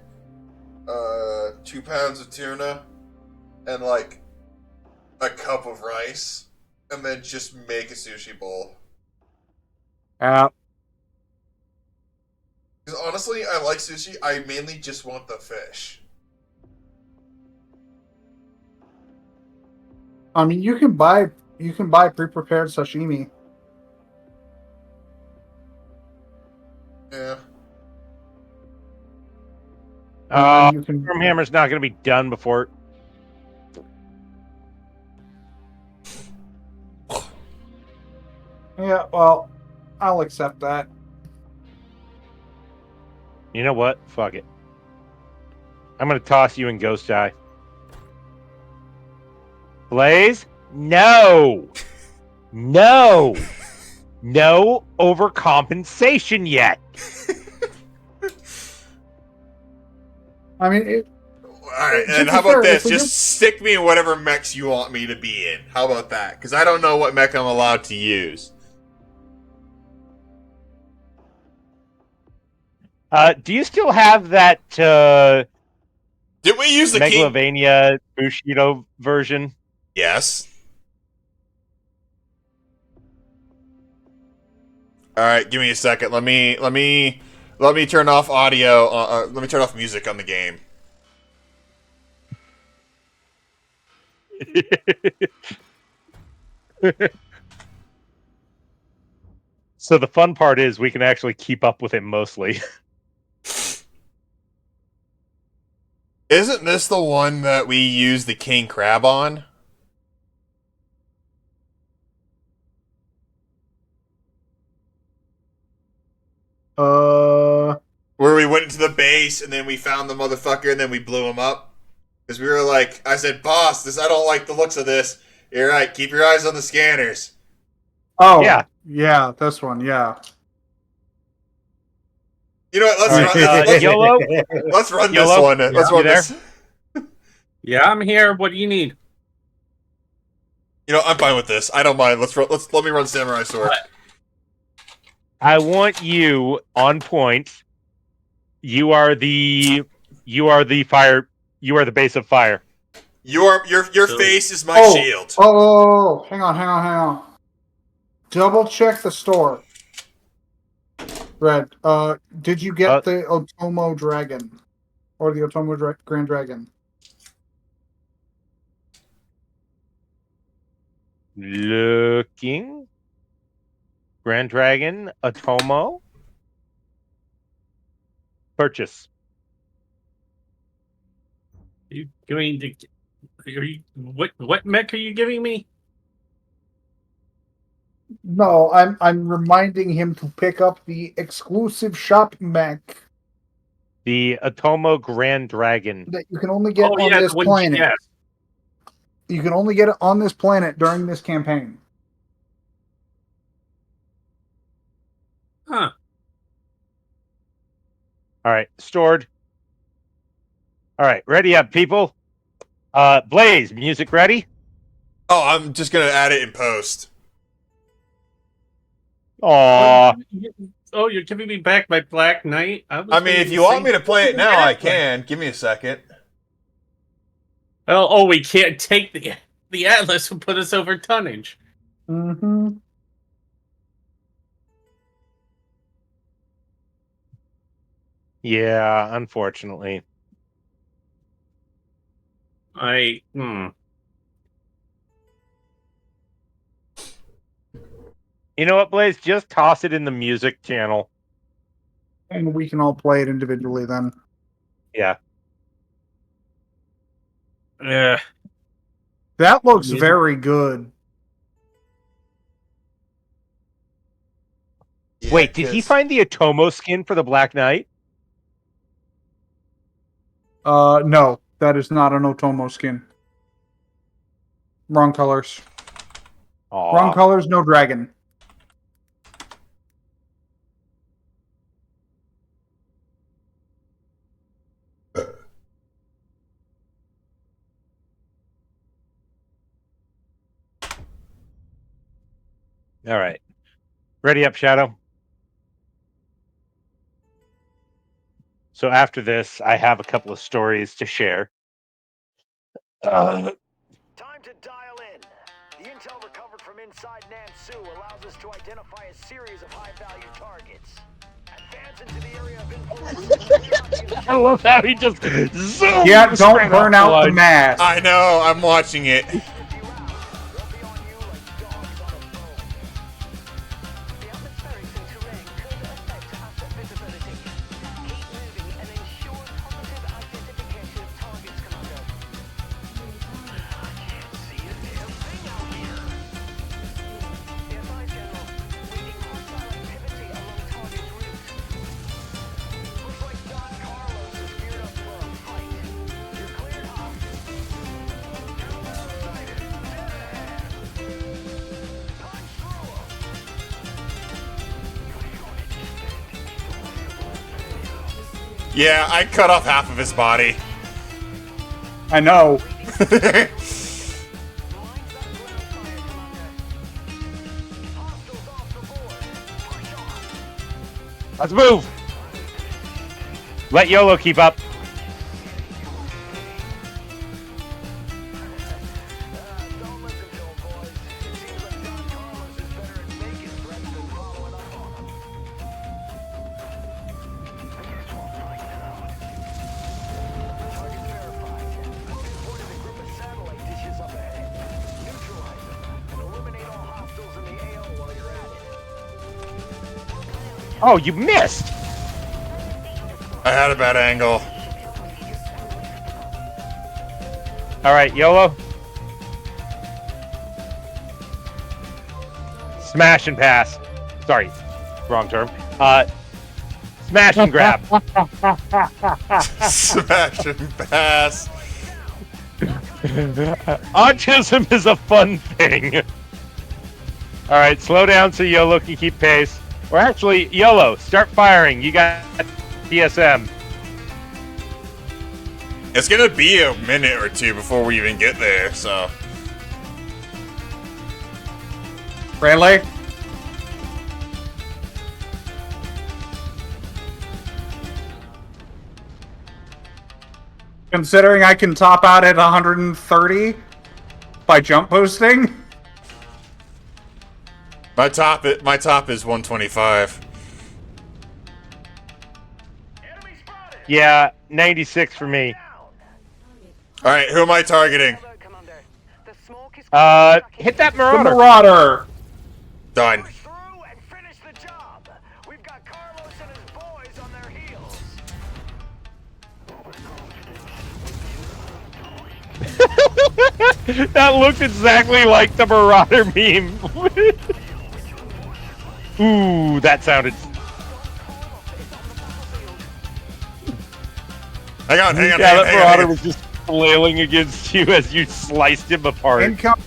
2 pounds of tuna, and like a cup of rice, and then just make a sushi bowl. Yeah. Because honestly, I like sushi. I mainly just want the fish. I mean, you can buy pre-prepared sashimi. Yeah. And you can. Stormhammer's not going to be done before. Yeah, well, I'll accept that. You know what? Fuck it. I'm going to toss you in Ghost Eye. Blaze? No! No! No overcompensation yet. I mean, Alright, to and be how fair, about this? if we Just stick me in whatever mechs you want me to be in. How about that? Because I don't know what mech I'm allowed to use. Do you still have that Did we use the king? Megalovania Bushido version? Yes. Alright, give me a second. Let me turn off audio. Let me turn off music on the game. So the fun part is we can actually keep up with it mostly. Isn't this the one that we use the king crab on? Where we went into the base and then we found the motherfucker and then we blew him up? Because we were like, I said, boss, I don't like the looks of this. You're right, keep your eyes on the scanners. Oh, Yeah. yeah, this one, yeah. You know what, All right, let's YOLO? let's run YOLO? this one. Let's You run there? this. Yeah, I'm here. What do you need? You know, I'm fine with this. I don't mind. Let me run Samurai Sword. I want you on point. You are the fire. You are the base of fire. Your So- face is my shield. Oh, hang on. Double check the store. Red, did you get the Otomo Dragon? Or the Otomo Grand Dragon? Looking. Grand Dragon, Atomo. Purchase. You going to? Are you, what mech are you giving me? No, I'm reminding him to pick up the exclusive shop mech The Atomo Grand Dragon. that you can only get Oh on yeah, this the one. planet. Yes. You can only get it on this planet during this campaign. Huh. All right, stored. All right, ready up, people. Blaze, music ready? Oh, I'm just gonna add it in post. Aw. Oh, you're giving me back my Black Knight? I mean, if you want me to play it now, I can. Give me a second. Oh, we can't take the Atlas and put us over tonnage. Mm-hmm. Yeah, unfortunately. Hmm. You know what, Blaze? Just toss it in the music channel. And we can all play it individually then. Yeah. Yeah. That looks Yeah. very good. Yeah, Wait, did he 'cause- find the Atomo skin for the Black Knight? No, that is not an Otomo skin. Wrong colors. Aw. Wrong colors, no dragon. All right. Ready up, Shadow? So after this, I have a couple of stories to share. Time to dial in. The intel recovered from inside Nansu allows us to identify a series of high-value targets. Advance into the area of influence. I love how he just zooms Yeah, don't straight burn off out the line. mask. I know, I'm watching it. They'll be on you like dogs on a bone. The atmospherics and terrain could affect asset visibility. Keep moving and ensure positive identification of targets, Commander. See a damn thing out here. Be advised, General. Reading hostile activity along target's route. Looks like Don Carlos is geared up for a fight. You're cleared, huh? Sighted. Dead ahead. Punch through him. Yeah, I cut off half of his body. I know. Mine's that ground fire, Commander. Hostiles off the board. Push on. Let's move. Let YOLO keep up. Don't listen to him, boys. It seems like Don Carlos is better at making threats than following up on them. Target's verified. Pinpointed a group of satellite dishes up ahead. Neutralize them and eliminate all hostiles in the AO while you're at it. Oh, you missed. I had a bad angle. All right, YOLO. Smash and pass. Sorry, wrong term. Smash and grab. Smash and pass. Autism is a fun thing. All right, slow down so YOLO can keep pace. Or actually, YOLO, start firing. You got PSM. It's gonna be a minute or two before we even get there, so. Really? Considering I can top out at 130 by jump posting. My top is 125. Enemy spotted. Yeah, 96 for me. Down. Alright, who am I targeting? Alert, Commander. The smoke is Hit that The Marauder. Marauder. Done. Push through and finish the job. We've got Carlos and his boys on their heels. That looked exactly like the Marauder meme. Ooh, that sounded. Hang on, hang on, Yeah, hang on, that hang on, Marauder hang on. was just flailing against you as you sliced him apart. Incoming.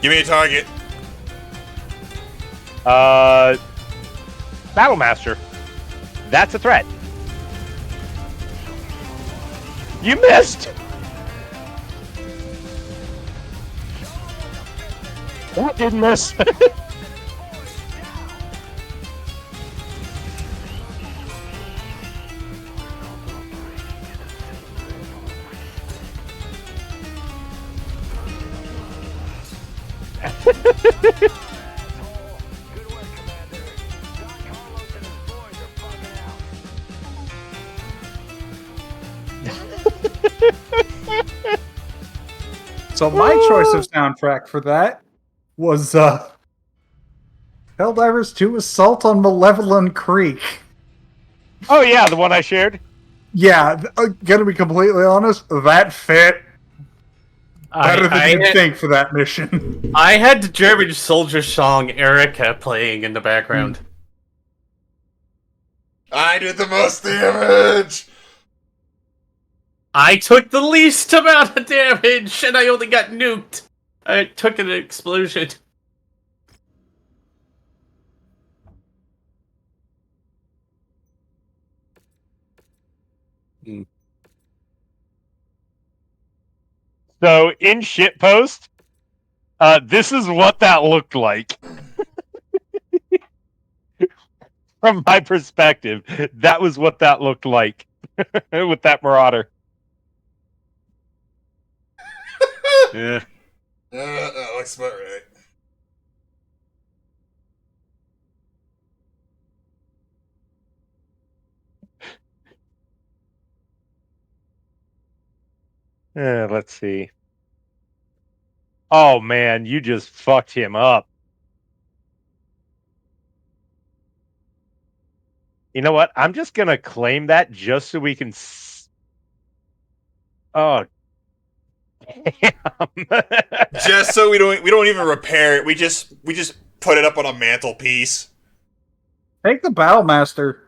Give me a target. Battlemaster. That's a threat. You missed. That didn't miss. Good work, Commander. Don Carlos and his boys are bugging out. So my choice of soundtrack for that was Helldivers 2 Assault on Malevolent Creek. Oh yeah, the one I shared. Yeah, gonna be completely honest, that fit better than you'd think for that mission. I had the German soldier song Erica playing in the background. I did the most damage! I took the least amount of damage, and I only got nuked. I took an explosion. So in shitpost, this is what that looked like. From my perspective, that was what that looked like with that Marauder. Yeah. That looks about right. Let's see. Oh man, you just fucked him up. You know what? I'm just gonna claim that just so we can. Oh, damn. Just so we don't even repair it. We just put it up on a mantelpiece. Take the Battlemaster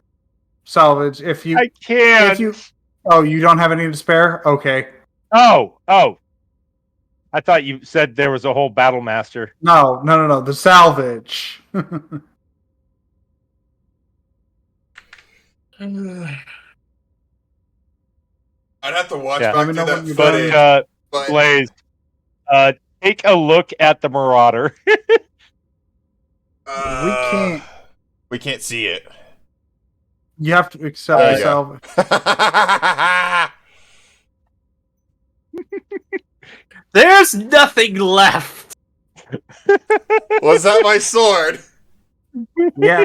salvage if you I can't. Oh, you don't have any to spare? Okay. Oh. I thought you said there was a whole Battlemaster. No. The salvage. I'd have to watch Yeah. back Let me through know that when you're footage. done. But Blaze, take a look at the Marauder. We can't. We can't see it. You have to accept There the you salvage. There's nothing left. Was that my sword? Yeah.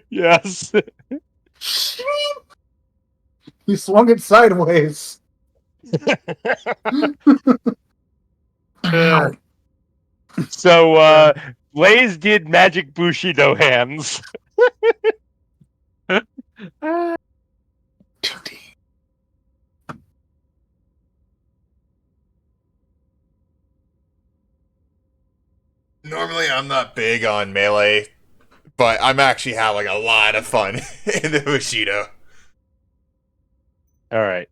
Yes. You swung it sideways. So Blaze did magic Bushido hands. Normally, I'm not big on melee, but I'm actually having a lot of fun in the Bushido. All right.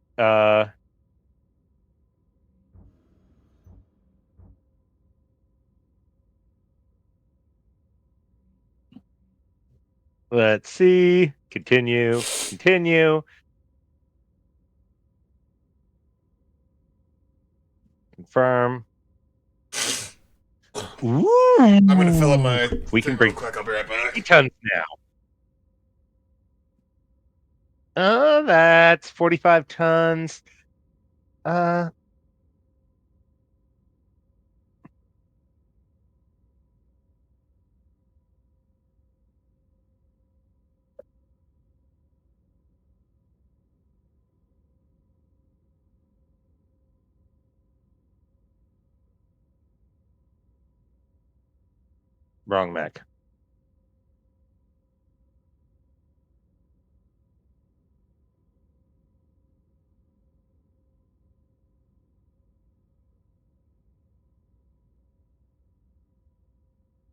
Let's see. Continue. Confirm. Ooh. I'm gonna fill up my. We thing can bring real quick. I'll be right back. 3 tons now. That's 45 tons. Wrong mech.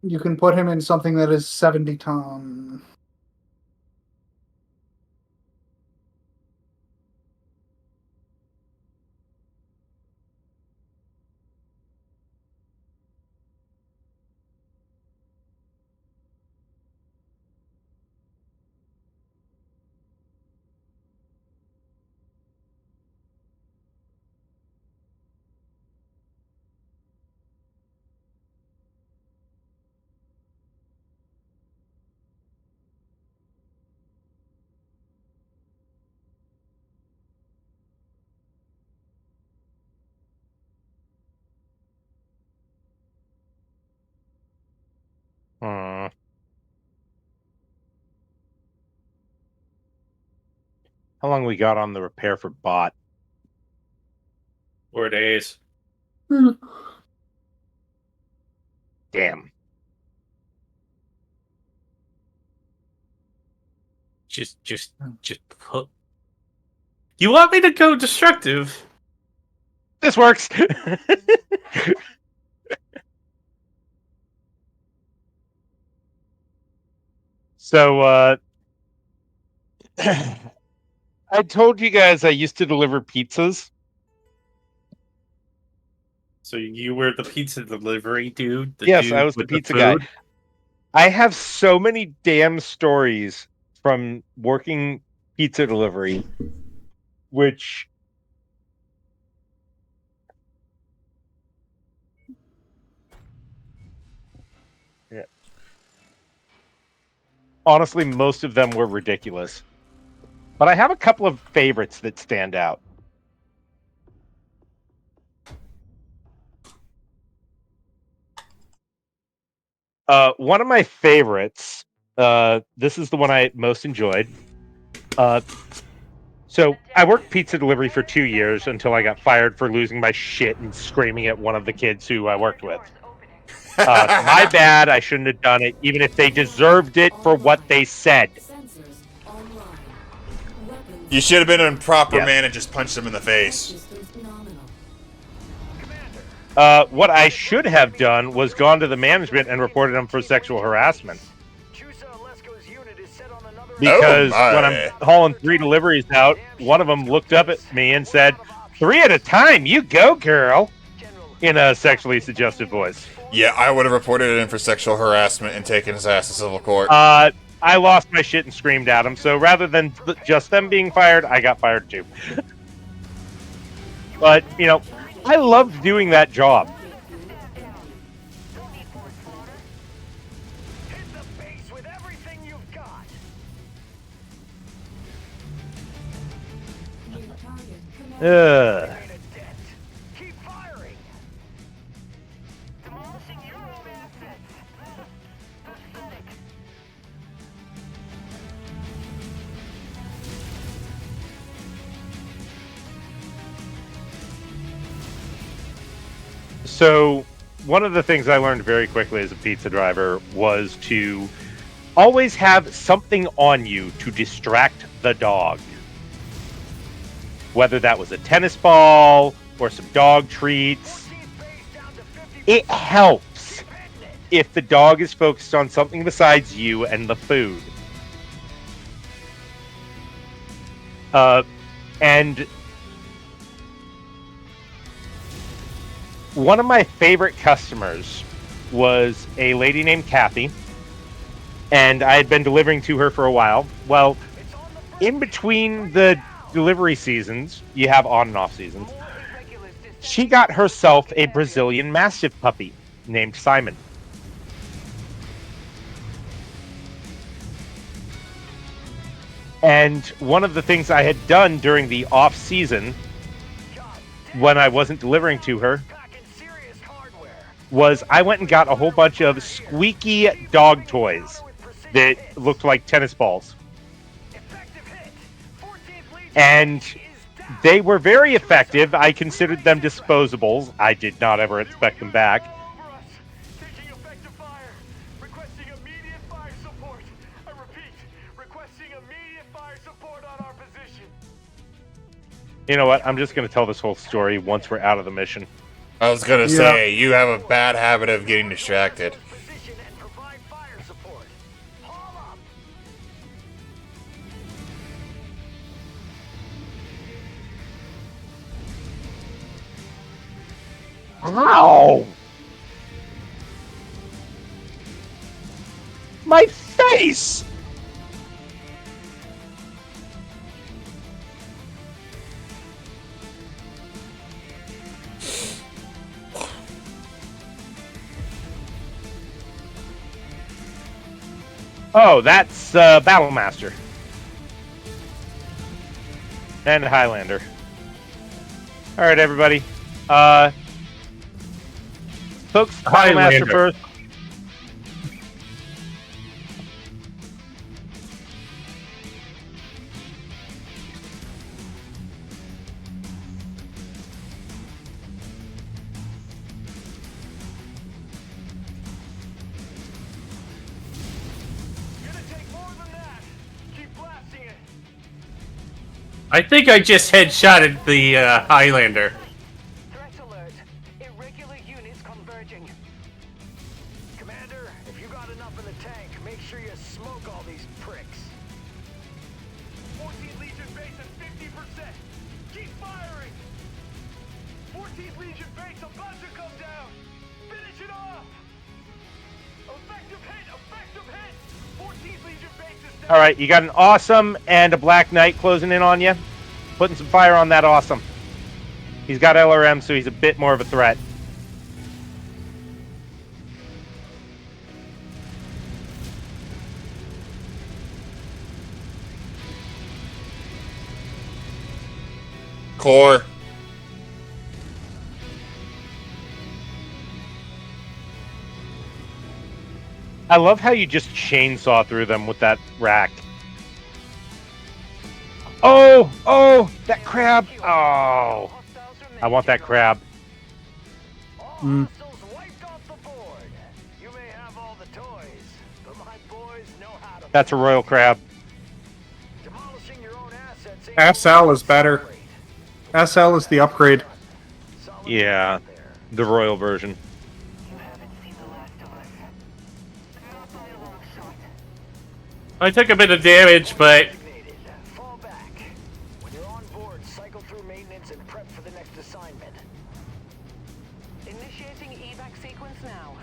You can put him in something that is 70 ton. Hmm. How long we got on the repair for bot? 4 days. Damn. Just put. You want me to go destructive? This works. So I told you guys I used to deliver pizzas. So you were the pizza delivery dude? Yes, dude I was the with pizza guy. food? I have so many damn stories from working pizza delivery, which Honestly, most of them were ridiculous. But I have a couple of favorites that stand out. One of my favorites, this is the one I most enjoyed. So I worked pizza delivery for 2 years until I got fired for losing my shit and screaming at one of the kids who I worked with. My bad. I shouldn't have done it, even if they deserved it for what they said. Sensors online. Weapons. You should have been an improper Yes. man and just punched him in the face. Systems nominal. What I should have done was gone to the management and reported them for sexual harassment. Because when I'm hauling 3 deliveries out, one of them looked up at me and said, 3 at a time, you go, girl, in a sexually suggestive voice. Yeah, I would have reported him for sexual harassment and taken his ass to civil court. I lost my shit and screamed at him, so rather than just them being fired, I got fired too. But, you know, I loved doing that job. Ugh. Keep firing. Demolishing your own assets. Pathetic. So, one of the things I learned very quickly as a pizza driver was to always have something on you to distract the dog. Whether that was a tennis ball or some dog treats, it helps if the dog is focused on something besides you and the food. And one of my favorite customers was a lady named Kathy, and I had been delivering to her for a while. Well, in between the delivery seasons, you have on and off seasons, she got herself a Brazilian Mastiff puppy named Simon. And one of the things I had done during the off season, when I wasn't delivering to her, was I went and got a whole bunch of squeaky dog toys that looked like tennis balls. And they were very effective. I considered them disposables. I did not ever expect them back. You know what? I'm just going to tell this whole story once we're out of the mission. I was gonna say, you have a bad habit of getting distracted. Ow! My face! Oh, that's Battlemaster. And Highlander. Alright, everybody. Folks, Battlemaster Highlander. first. I think I just headshotted the Highlander. Threat alert. Irregular units converging. Commander, if you got enough in the tank, make sure you smoke all these pricks. 14th Legion base at 50%. Keep firing. 14th Legion base about to come down. Finish it off. Effective hit. Effective hit. 14th Legion base is down. Alright, you got an Awesome and a Black Knight closing in on you. Putting some fire on that Awesome. He's got LRM, so he's a bit more of a threat. Core. I love how you just chainsaw through them with that rack. Oh, that crab. Oh, I want that crab. Mm. Hostiles wiped off the board. You may have all the toys, but my boys know how to That's a royal crab. demolishing your own assets ain't SL is better. SL is the upgrade. solid Yeah, there. the royal version. You haven't seen the last of us. Not by a long shot. I took a bit of damage, but Designated. Fall back. When you're on board, cycle through maintenance and prep for the next assignment. Initiating evac sequence now.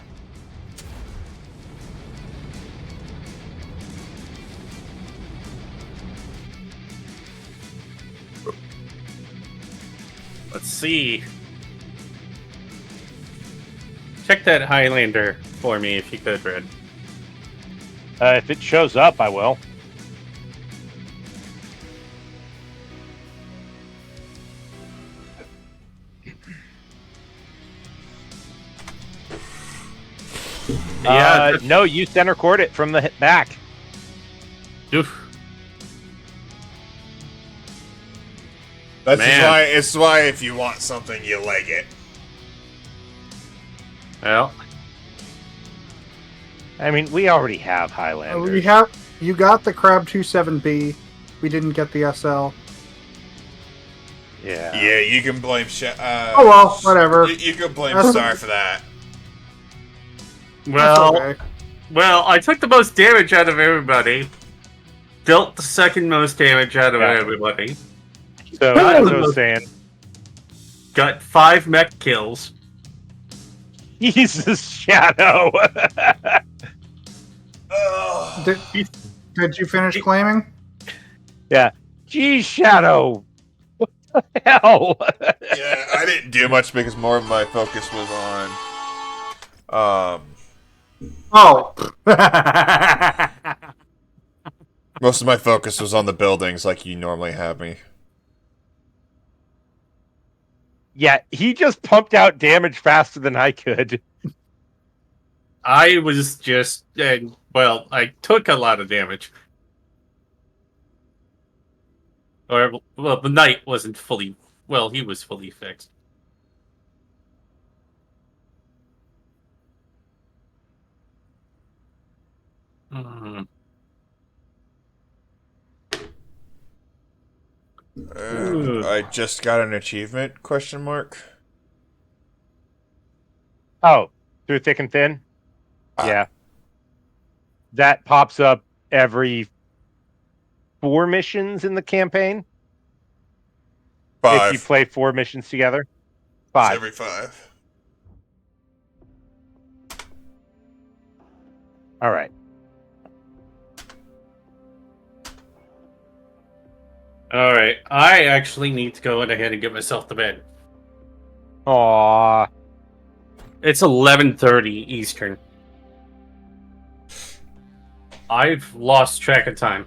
let's see. Check that Highlander for me if you could, Red. If it shows up, I will. Yeah. No, you center court it from the back. Oof. That's Man. just why. It's why if you want something, you leg it. Well, I mean, we already have Highlanders. You got the Crab 27B. We didn't get the SL. Yeah. Yeah, you can blame. Oh well, whatever. You can blame That's- Star for that. well, That's okay. well. I took the most damage out of everybody. Dealt the second most damage out of Yeah. everybody. So, as I was saying, Got 5 mech kills. Jesus, Shadow. Ugh. Did you finish claiming? Yeah. Geez, Shadow. What the hell? Yeah, I didn't do much because more of my focus was on. Oh. Most of my focus was on the buildings, like you normally have me. Yeah, he just pumped out damage faster than I could. I was just, well, I took a lot of damage. Or, well, the knight wasn't fully, well, he was fully fixed. Hmm. Ooh. I just got an achievement? Question mark. Oh, through thick and thin? Ah. Yeah. That pops up every 4 missions in the campaign. 5. If you play 4 missions together. It's 5. every 5. All right. Alright, I actually need to go ahead and get myself to bed. Aww. It's 11:30 Eastern. I've lost track of time.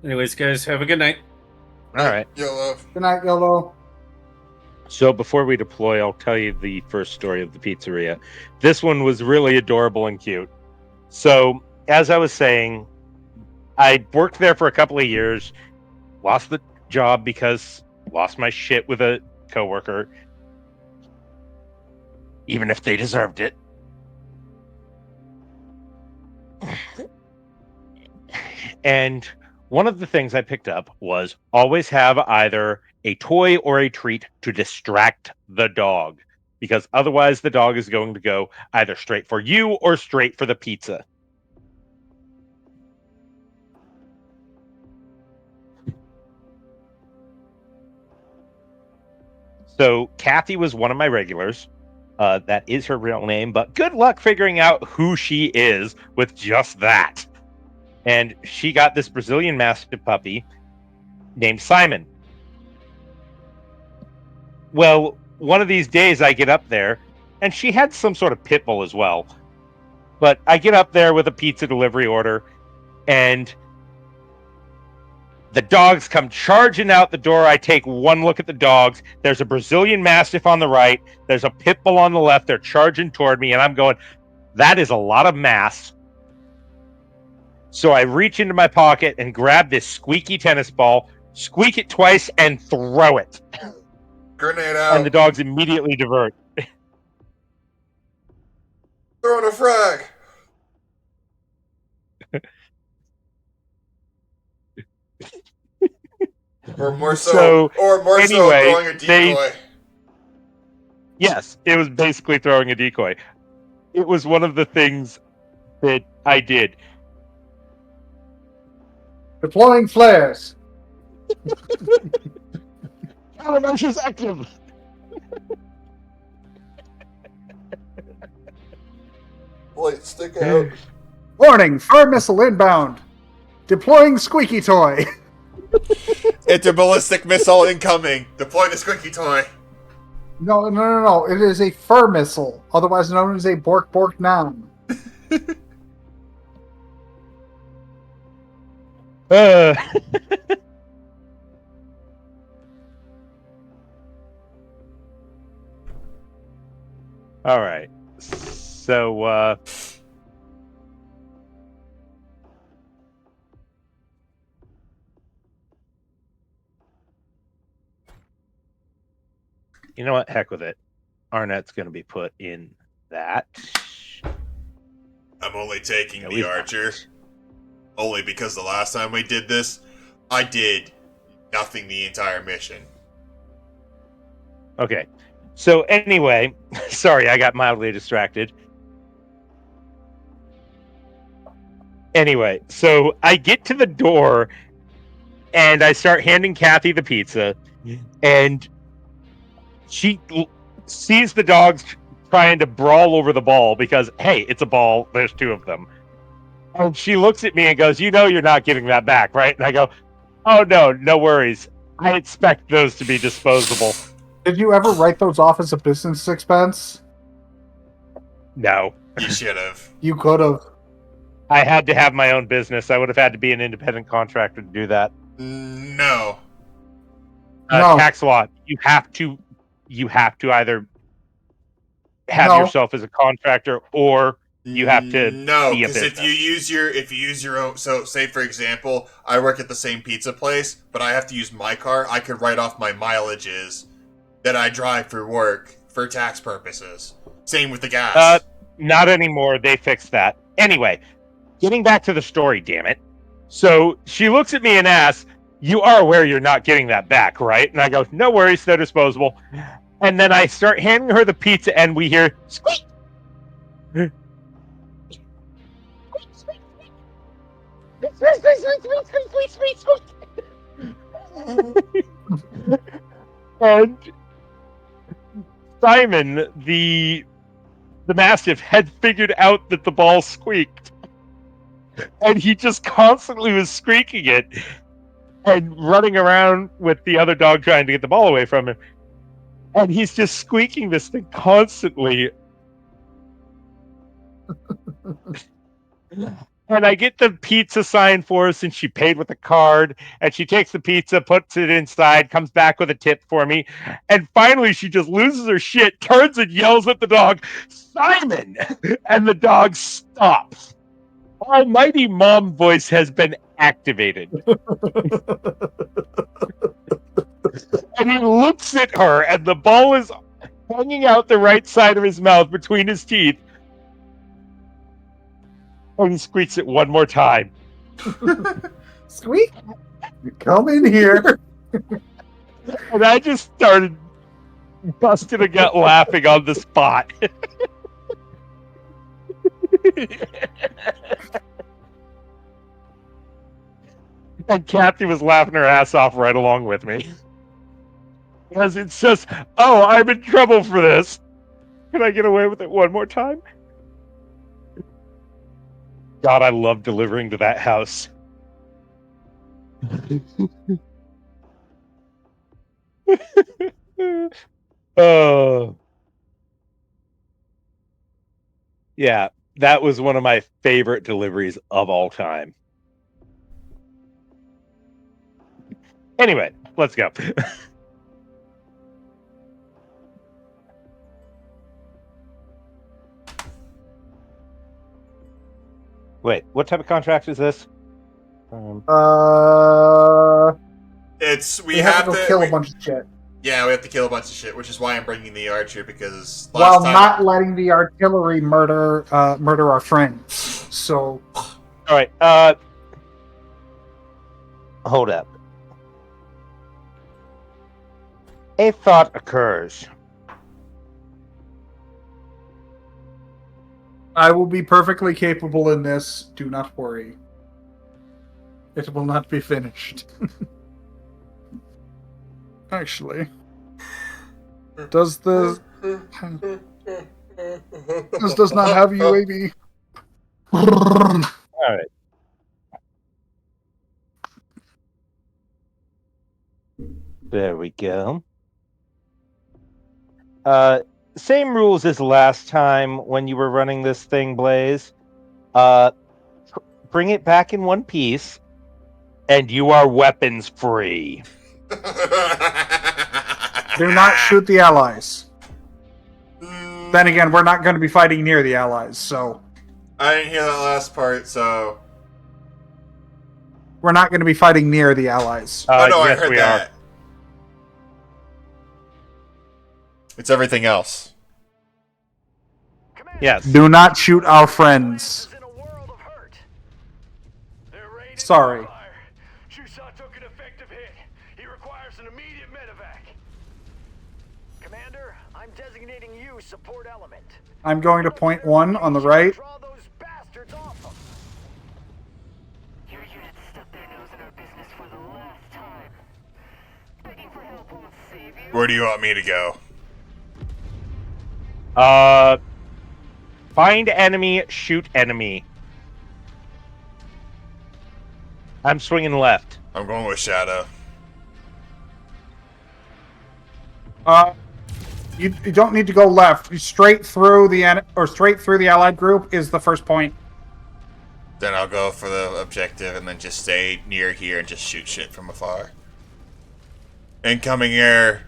Anyways, guys, have a good night. All right. Yo, love. Good night, Yellow. So before we deploy, I'll tell you the first story of the pizzeria. This one was really adorable and cute. So, as I was saying, I worked there for a couple of years, lost the job because lost my shit with a coworker, even if they deserved it. And one of the things I picked up was always have either a toy or a treat to distract the dog, because otherwise the dog is going to go either straight for you or straight for the pizza. So Kathy was one of my regulars. That is her real name, but good luck figuring out who she is with just that. And she got this Brazilian Mastiff puppy named Simon. Well, one of these days I get up there, and she had some sort of pit bull as well. But I get up there with a pizza delivery order, and The dogs come charging out the door. I take one look at the dogs. There's a Brazilian Mastiff on the right. There's a Pit Bull on the left. They're charging toward me, and I'm going, that is a lot of mass. So I reach into my pocket and grab this squeaky tennis ball, squeak it twice, and throw it. Grenade out. And the dogs immediately divert. Throwing a frag. Or more so throwing a decoy. Yes, it was basically throwing a decoy. It was one of the things that I did. Deploying flares. Countermeasures active. Light stick out. Warning, fire missile inbound. Deploying squeaky toy. Interballistic missile incoming. Deploy the squeaky toy. No. It is a fur missile, otherwise known as a bork noun. All right. So, you know what? Heck with it. Arnett's going to be put in that. I'm only taking the archer. Only because the last time we did this, I did nothing the entire mission. Okay. So anyway, sorry, I got mildly distracted. Anyway, so I get to the door and I start handing Kathy the pizza, and she sees the dogs trying to brawl over the ball because, hey, it's a ball, there's two of them. And she looks at me and goes, you know you're not giving that back, right? And I go, oh, no worries. I expect those to be disposable. Did you ever write those off as a business expense? No. You should have. You could have. I had to have my own business. I would have had to be an independent contractor to do that. No. No. Tax law. You have to either have yourself as a contractor or you have to be a because business. if you use your own, so say for example, I work at the same pizza place, but I have to use my car, I could write off my mileages that I drive for work for tax purposes. Same with the gas. Not anymore. They fixed that. Anyway, getting back to the story, damn it. So she looks at me and asks, you are aware you're not getting that back, right? And I go, no worries, they're disposable. And then I start handing her the pizza and we hear, squeak! And Simon, the Mastiff, had figured out that the ball squeaked. And he just constantly was squeaking it and running around with the other dog trying to get the ball away from him. And he's just squeaking this thing constantly. And I get the pizza signed for us, and she paid with a card. And she takes the pizza, puts it inside, comes back with a tip for me. And finally, she just loses her shit, turns and yells at the dog, Simon! And the dog stops. Almighty mom voice has been activated. And he looks at her, and the ball is hanging out the right side of his mouth between his teeth. And he squeaks it one more time. Squeak! Come in here. And I just started busting a gut laughing on the spot. And Kathy was laughing her ass off right along with me. Because it's just, oh, I'm in trouble for this. Can I get away with it one more time? God, I love delivering to that house. Oh. Yeah, that was one of my favorite deliveries of all time. Anyway, let's go. Wait, what type of contract is this? It's we have to have go to kill we- a bunch of shit Yeah, we have to kill a bunch of shit, which is why I'm bringing the archer because while last time. not letting the artillery murder our friends. So, All right. Hold up. A thought occurs. I will be perfectly capable in this. Do not worry. It will not be finished. Actually, does this does not have UAV? All right. There we go. Same rules as last time when you were running this thing, Blaze. Bring it back in one piece, and you are weapons free. Do not shoot the allies. Then again, we're not going to be fighting near the allies, so I didn't hear that last part, so. we're not going to be fighting near the allies. Oh no, I yes, heard we that. are. It's everything else. Yes. Do not shoot our friends. Sorry. Shusha took an effective hit. He requires an immediate medevac. Commander, I'm designating you support element. I'm going to point one on the right. Draw those bastards off them. Your unit stuck their nose in our business for the last time. Begging for help won't save you. Where do you want me to go? Find enemy, shoot enemy. I'm swinging left. I'm going with Shadow. You don't need to go left. Straight through straight through the allied group is the first point. Then I'll go for the objective and then just stay near here and just shoot shit from afar. Incoming air.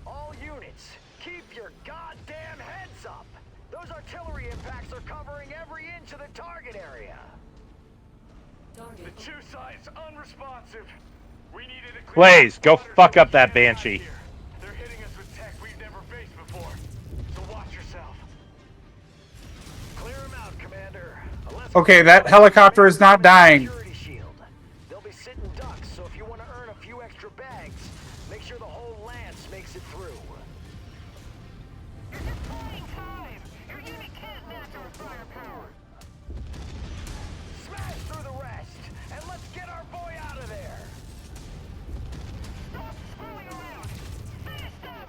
All units, keep your goddamn heads up. Those artillery impacts are covering every inch of the target area. The two sides unresponsive. We needed a Blaze, go fuck up that Banshee. They're hitting us with tech we've never faced before. So watch yourself. Clear them out, Commander. Unless Okay, that helicopter is not dying. security shield. They'll be sitting ducks, so if you want to earn a few extra bags, make sure the whole lance makes it through. You're just buying time. Your unit can't match our firepower. Smash through the rest, and let's get our boy out of there. Stop screwing around. Finish them.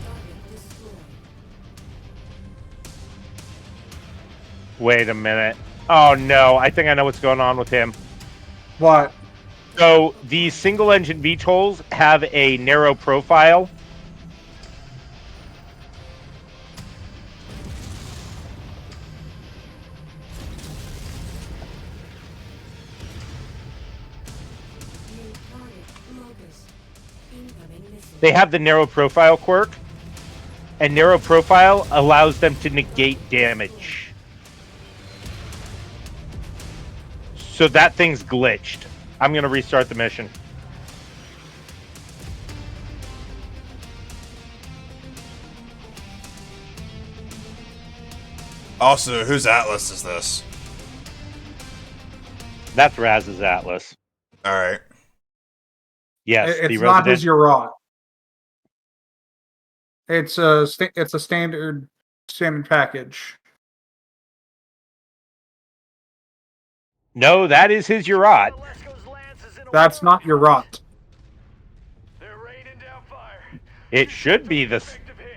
Target destroyed. Wait a minute. Oh no, I think I know what's going on with him. What? So the single engine VTOLs have a narrow profile. New target locus. Incoming missile. They have the narrow profile quirk, and narrow profile allows them to negate damage. So that thing's glitched. I'm gonna restart the mission. Also, whose Atlas is this? That's Raz's Atlas. Alright. Yes, It's the not resident. his Urat. It's a standard package. No, that is his Urat. Valesco's lance is in a That's war not Urat. They're raining down fire. It should be the. Effective hit.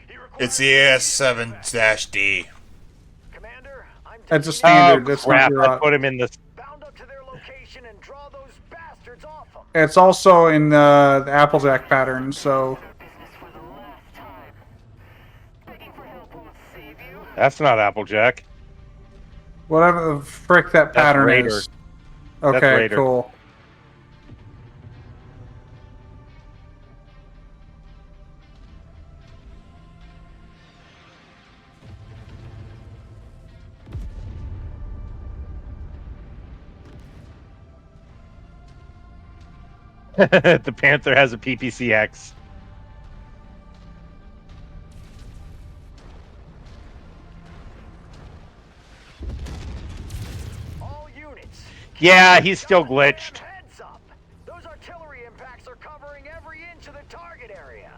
He requires It's the AS-7-D. Commander, I'm It's a Oh standard. That's crap! not I Urat. put him in the. bound up to their location and draw those bastards off them. It's also in the Applejack pattern, so Business for the last time. Begging for help won't save you. That's not Applejack. Whatever the frick that pattern Raider. is. Okay, Raider. cool. The Panther has a PPCX. All units. Yeah, he's still glitched. Heads up. Those artillery impacts are covering every inch of the target area.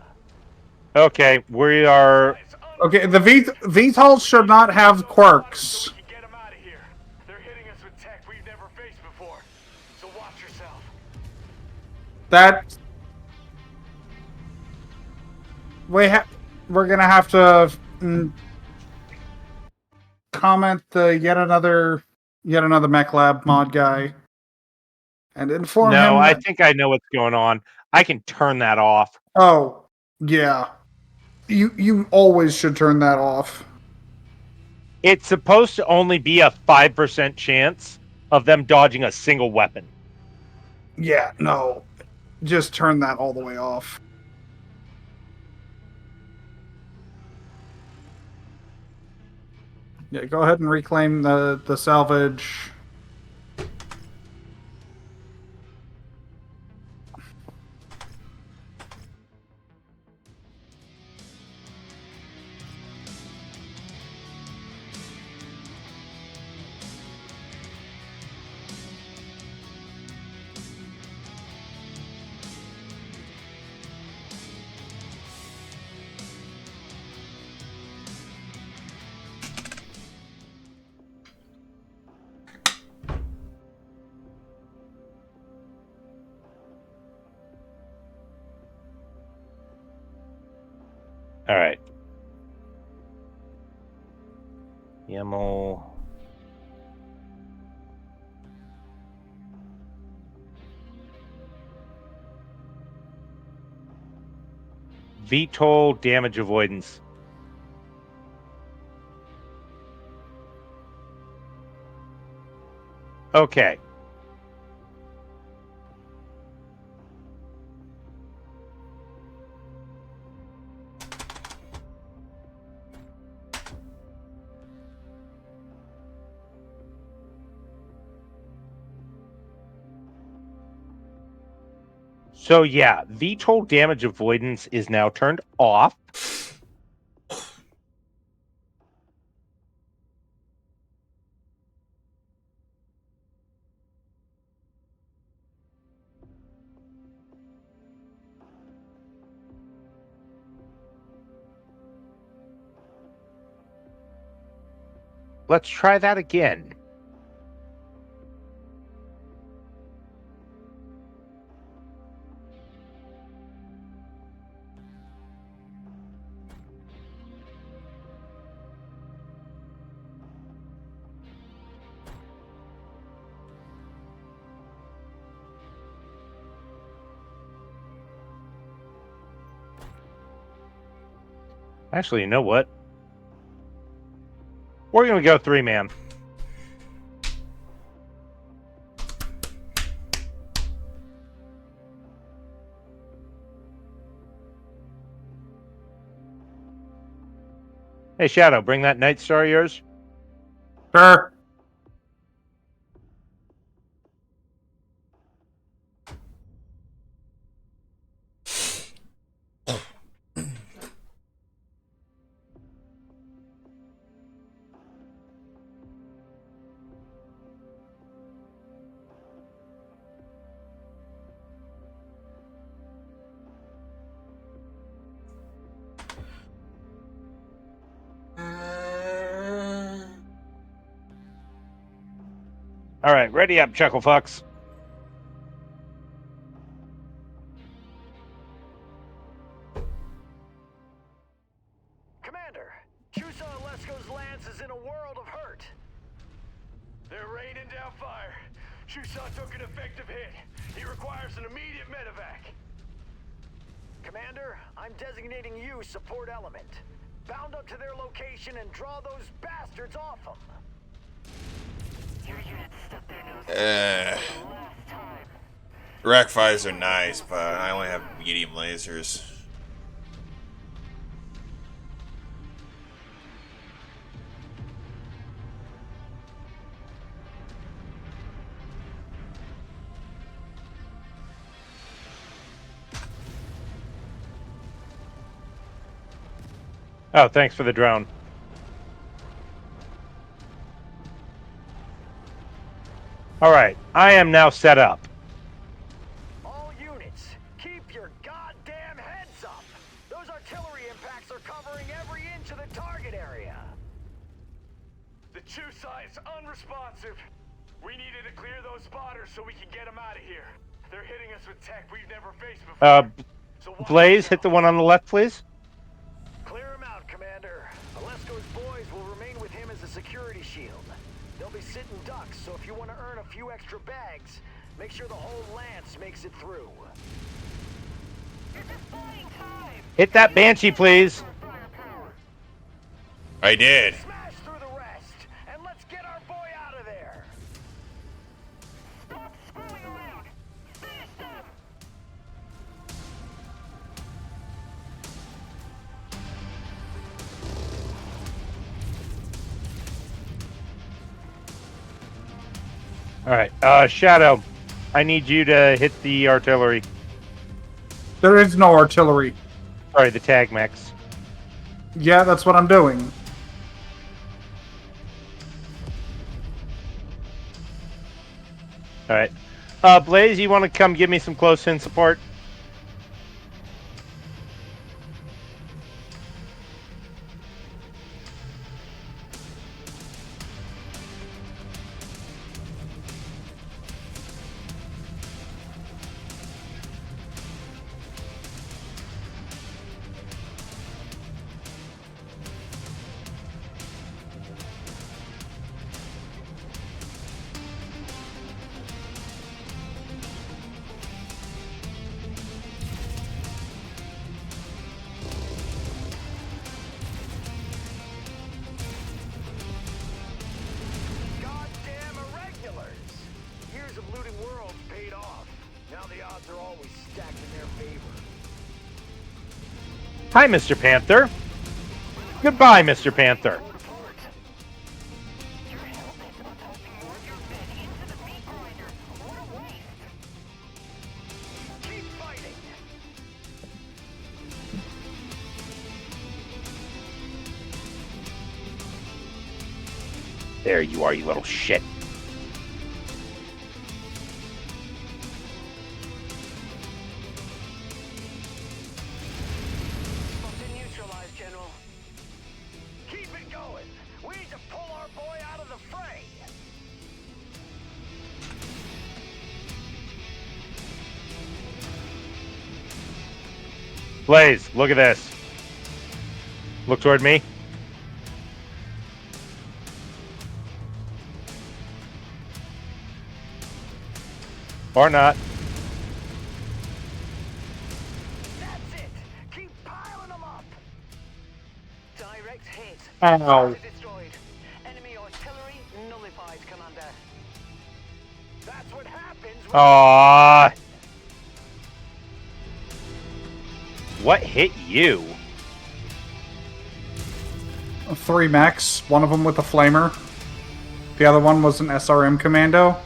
Okay, we are. Okay, the VTOLs should not have quirks. Get them out of here. They're hitting us with tech we've never faced before. So watch yourself. That we're gonna have to comment the yet another Mech Lab mod guy and inform him. No, I that, think I know what's going on. I can turn that off. Oh, yeah. You always should turn that off. It's supposed to only be a 5% chance of them dodging a single weapon. Yeah, no. Just turn that all the way off. Yeah, go ahead and reclaim the salvage. All right. YAML. VTOL damage avoidance. Okay. So yeah, VTOL damage avoidance is now turned off. Let's try that again. Actually, you know what? We're going to go 3-man. Hey, Shadow, bring that Night Star of yours. Sure. All right, ready up, Chucklefucks. Commander, Chusa Alesko's lance is in a world of hurt. They're raining down fire. Chusa took an effective hit. He requires an immediate medevac. Commander, I'm designating you support element. Bound up to their location and draw those bastards off them. Rack 5s are nice, but I only have medium lasers. Oh, thanks for the drone. All right, I am now set up. All units, keep your goddamn heads up! Those artillery impacts are covering every inch of the target area. The Chu site's unresponsive. We needed to clear those spotters so we can get them out of here. They're hitting us with tech we've never faced before. So Blaze, hit the one on the left, please. Clear him out, Commander. Alesko's boys will remain with him as a security shield. They'll be sitting ducks, so if you want to earn a few extra bags, make sure the whole lance makes it through. Hit that Banshee, please. I did. Smash through the rest, and let's get our boy out of there. Stop screwing around. Finish them. All right, Shadow, I need you to hit the artillery. There is no artillery. Sorry, the tag mechs. Yeah, that's what I'm doing. All right. Blaze, you want to come give me some close-in support? Goddamn irregulars! Years of looting worlds paid off. Now the odds are always stacked in their favor. Hi, Mr. Panther. Goodbye, Mr. Panther. Keep fighting! There you are, you little shit. Been neutralized, General. Keep it going! We need to pull our boy out of the fray! Blaze, look at this. Look toward me. Or not. That's it! Keep piling them up! Direct hit. Ow. Destroyed. Enemy artillery nullified, Commander. That's what happens when Aww. What hit you? 3 mechs, one of them with a flamer. The other one was an SRM commando.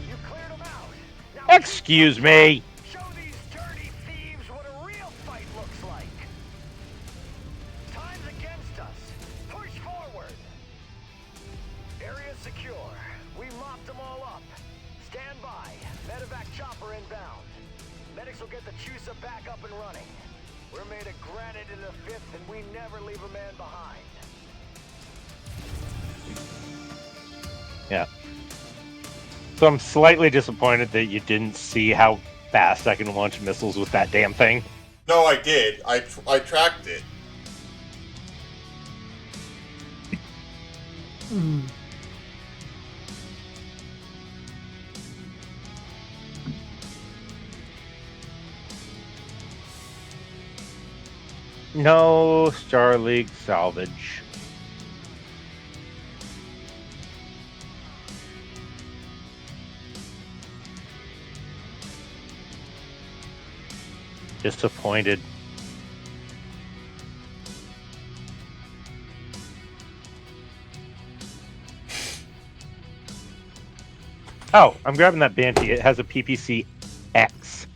you cleared them out. Now Excuse me. show these dirty thieves what a real fight looks like. Time's against us. Push forward. Area secure. We mopped them all up. Stand by. Medevac chopper inbound. Medics will get the Chusa back up and running. We're made of granite in the 5th, and we never leave a man behind. Yeah. So I'm slightly disappointed that you didn't see how fast I can launch missiles with that damn thing. No, I did. I tracked it. No Star League salvage. Disappointed. Oh, I'm grabbing that Banty. It has a PPC X.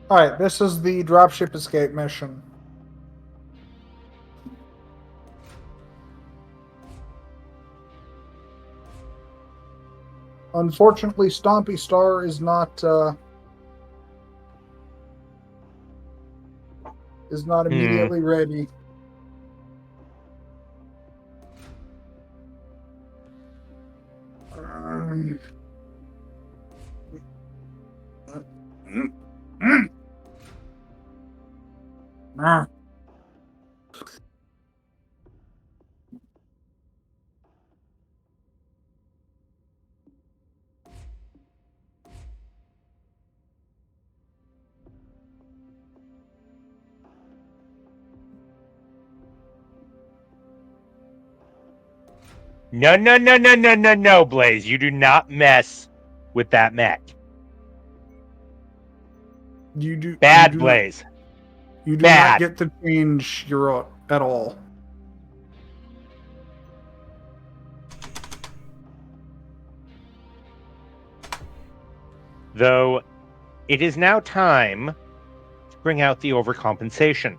Alright, this is the dropship escape mission. Unfortunately, Stompy Star is not immediately ready. No, Blaze. You do not mess with that mech. Bad, Blaze. You do Bad. not get to change your at all. Though, it is now time to bring out the overcompensation.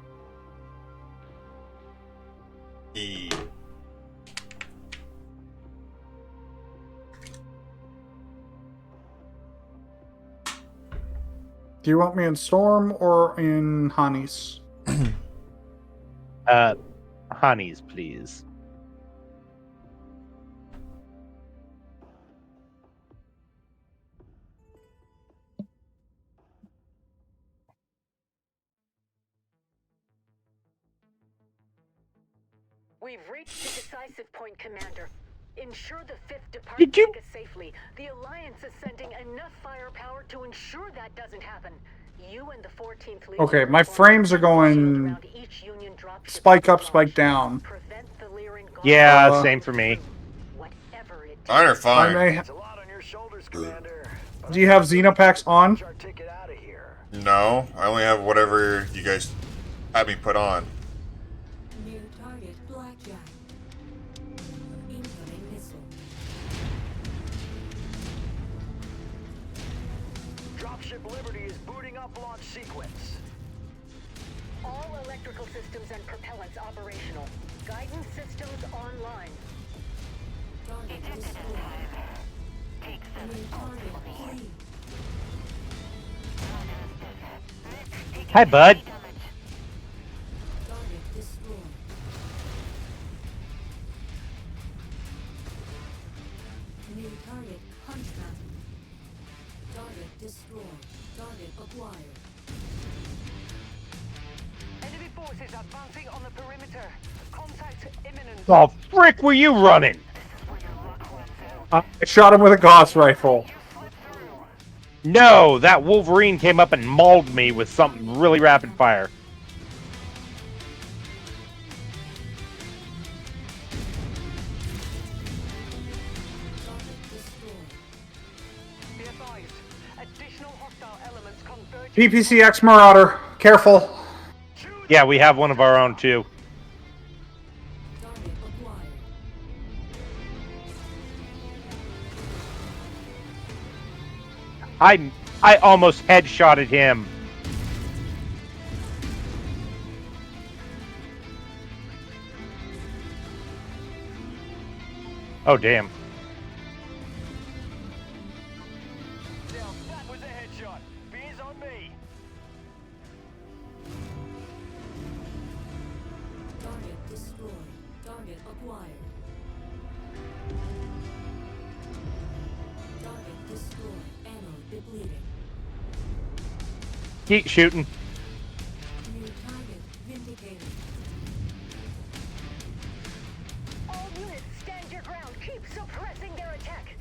Do you want me in Storm or in Honeys? Honeys, please. We've reached the decisive point, Commander. Ensure the 5th Department Did you- take us safely. The Alliance is sending enough firepower to ensure that doesn't happen. You and the 14th Legion Okay, my will frames are form a shield going around each Union dropship spike up, launch. spike down. Prevent the Lyran Guard Yeah, Uh, same for me. whatever it takes. Mine are I fine. may. It's a lot on your shoulders, Commander. But Do you have Xenopacks on? our ticket out of here. No, I only have whatever you guys had me put on. New target Blackjack. Incoming missile. Dropship Liberty is booting up launch sequence. All electrical systems and propellants operational. Guidance systems online. Target destroyed. New target free. Hi, bud. Target destroyed. New target Hunchback. Target destroyed. Target acquired. Enemy forces advancing on the perimeter. Contact imminent. The frick were you running? I shot him with a Gauss rifle. No, that Wolverine came up and mauled me with something really rapid fire. Target destroyed. Be advised. Additional hostile elements converging. PPCX Marauder. Careful. Yeah, we have one of our own too. Target acquired. I almost headshotted him. Oh, damn. destroyed. Target acquired. Target destroyed. Ammo depleted. Keep shooting. New target vindicated. All units, stand your ground. Keep suppressing their attack.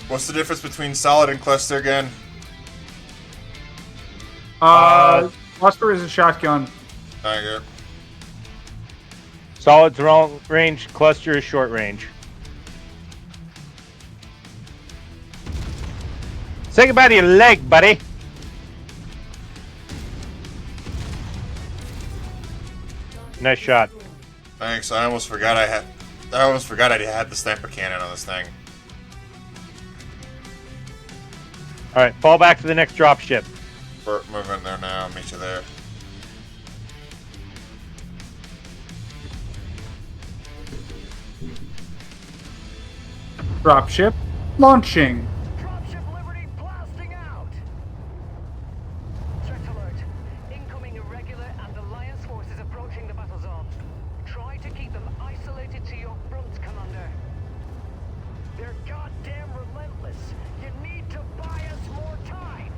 What's the difference between solid and cluster again? Cluster is a shotgun. Thank you. Solid's long range, cluster is short range. Say goodbye to your leg, buddy. Nice shot. Thanks. I almost forgot I had the sniper cannon on this thing. All right, fall back to the next drop ship. We're moving there now. I'll meet you there. Dropship launching. Dropship Liberty blasting out! Threat alert. Incoming irregular and Alliance forces approaching the battle zone. Try to keep them isolated to your front, Commander. They're goddamn relentless. You need to buy us more time.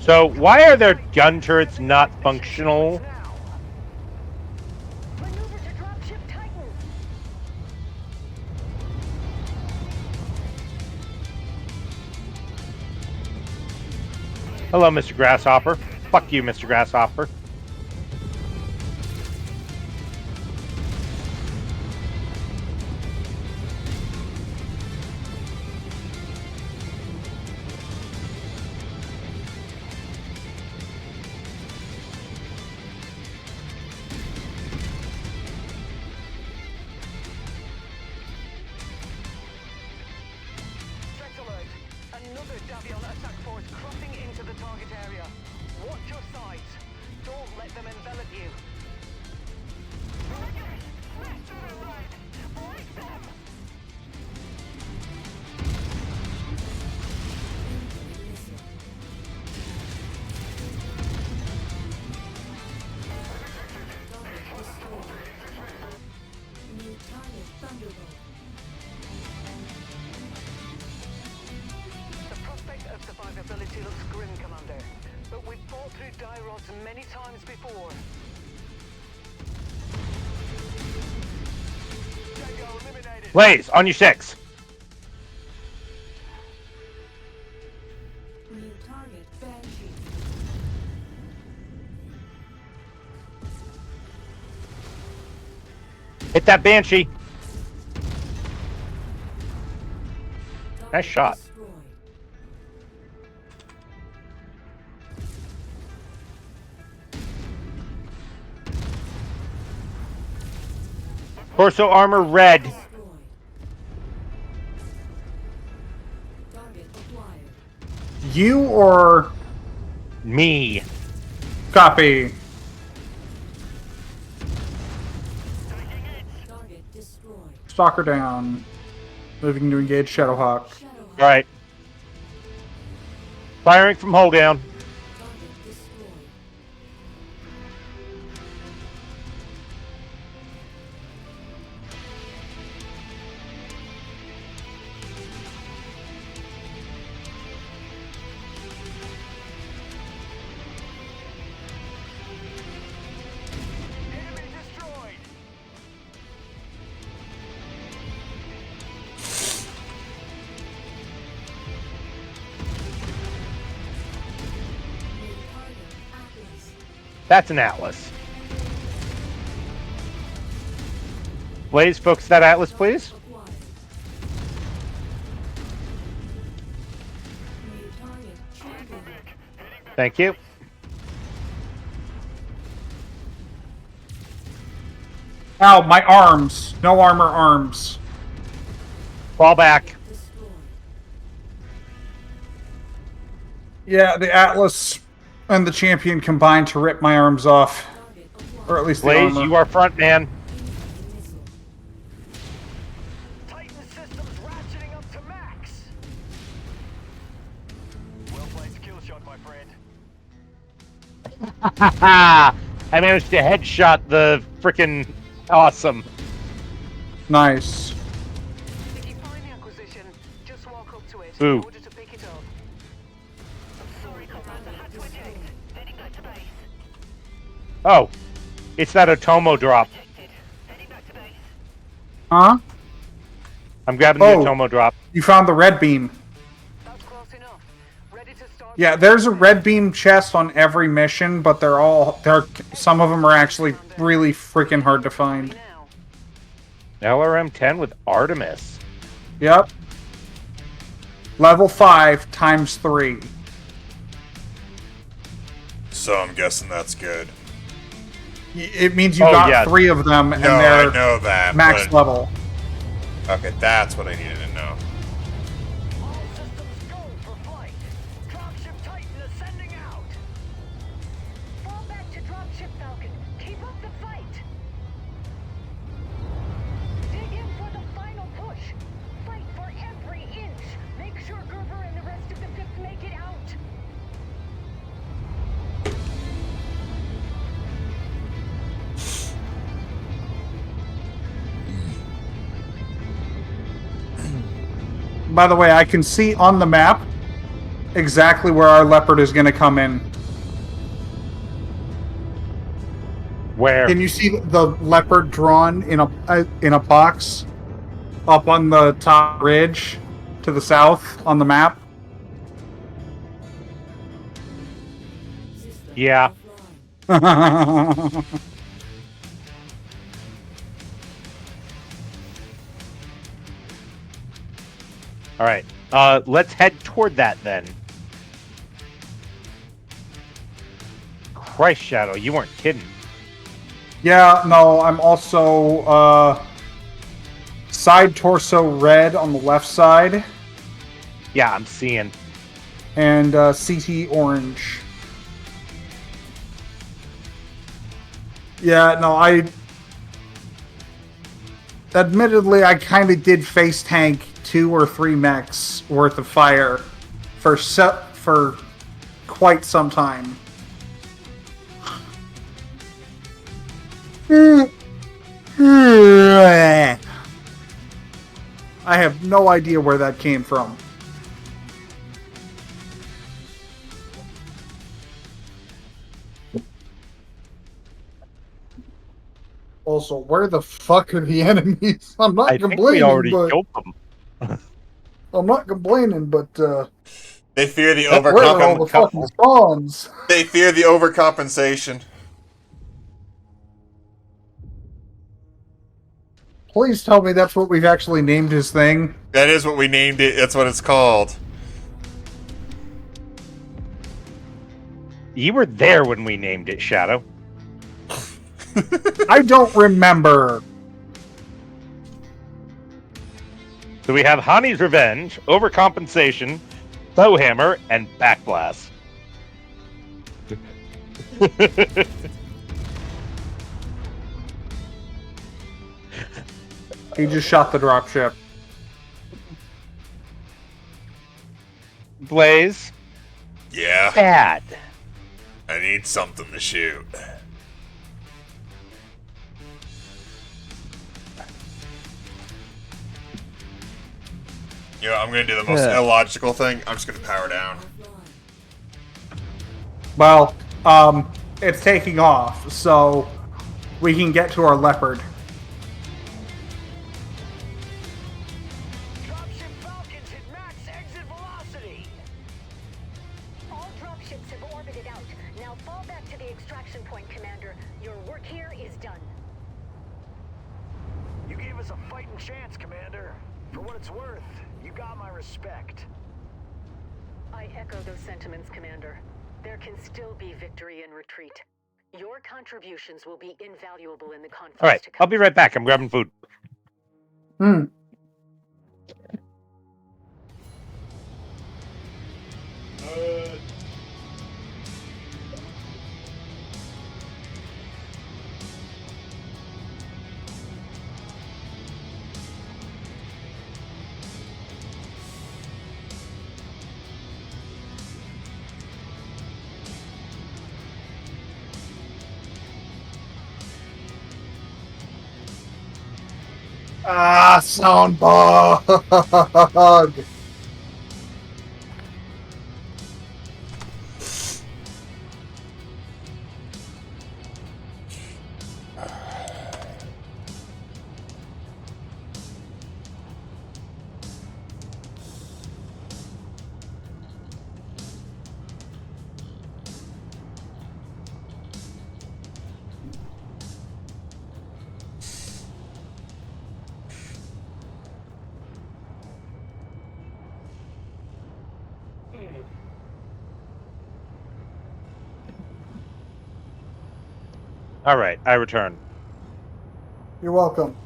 So why are their gun turrets not functional? Now. Maneuver to dropship Titan. Hello, Mr. Grasshopper. Fuck you, Mr. Grasshopper. Threat alert. Another Davion attack force crossing into the target area. Watch your sides. Don't let them envelop you. Target destroyed. New target Thunderbolt. The prospect of survivability looks grim, Commander. But we've fought through die rods many times before. Tango eliminated. Blaze, on your 6. New target Banshee. Hit that Banshee. Target Nice shot. destroyed. Torso armor red. Destroyed. Target acquired. You or Me. copy? Target destroyed. Stalker down. Moving to engage Shadowhawk. Shadowhawk. All right. Firing from hold down. Target destroyed. Enemy destroyed. New target Atlas. That's an Atlas. Blaze, focus that Atlas, please. Acquired. New target Champion. Thank you. Ow, my arms. No armor arms. Fall back. Destroyed. Yeah, the Atlas and the Champion combined to rip my arms off. Target acquired. Or at least the Blaze, armor. you are front man. Incoming missile. Titan my friend. I managed to headshot the frickin' awesome. Nice. If you find the acquisition, just walk up to it Ooh. in order to pick it up. I'm sorry, Commander. Had to eject. Heading back to base. Oh, it's that Otomo drop. Heading back to base. Huh? I'm grabbing the Oh. Otomo drop. You found the red beam. That's close enough. Ready to start. Yeah, there's a red beam chest on every mission, but some of them are actually really freaking hard to find. Now. LRM 10 with Artemis. Yep. Level 5 times 3. So I'm guessing that's good. It means you Oh, got yeah. 3 of them, and No, I they're know that. max but- level. Okay, that's what I needed to know. All systems go for flight. Dropship Titan ascending out. Fall back to dropship Falcon. Keep up the fight. Dig in for the final push. Fight for every inch. Make sure Gerber and the rest of the Fifth make it out. By the way, I can see on the map exactly where our leopard is going to come in. Where? Can you see the leopard drawn in a box up on the top ridge to the south on the map? System Yeah. offline. All right. Let's head toward that then. Christ, Shadow, you weren't kidding. Yeah, no, I'm also side torso red on the left side Yeah, I'm seeing. and CT orange. Yeah, no, admittedly, I kind of did face tank 2 or 3 mechs worth of fire for quite some time. I have no idea where that came from. Also, where the fuck are the enemies? I'm not I think we complaining, already but killed them. I'm not complaining, but They fear the where are all the fucking overcompensation. spawns? They fear the overcompensation. Please tell me that's what we've actually named his thing. That is what we named it. That's what it's called. You were there when we named it, Shadow. I don't remember. So we have Hani's Revenge, Overcompensation, Bowhammer, and Backblast. He just shot the dropship. Blaze, Yeah, bad. I need something to shoot. You know, I'm gonna do the most Yeah. illogical thing. I'm just gonna power down. Well, it's taking off, so we can get to our leopard. Dropship Falcons hit max exit velocity. All dropships have orbited out. Now fall back to the extraction point, Commander. Your work here is done. You gave us a fighting chance, Commander. For what it's worth, you got my respect. I echo those sentiments, Commander. There can still be victory in retreat. Your contributions will be invaluable in the conflict All right, to I'll come. be right back. I'm grabbing food. Hmm. Ah, sound bug. All right, I return. You're welcome.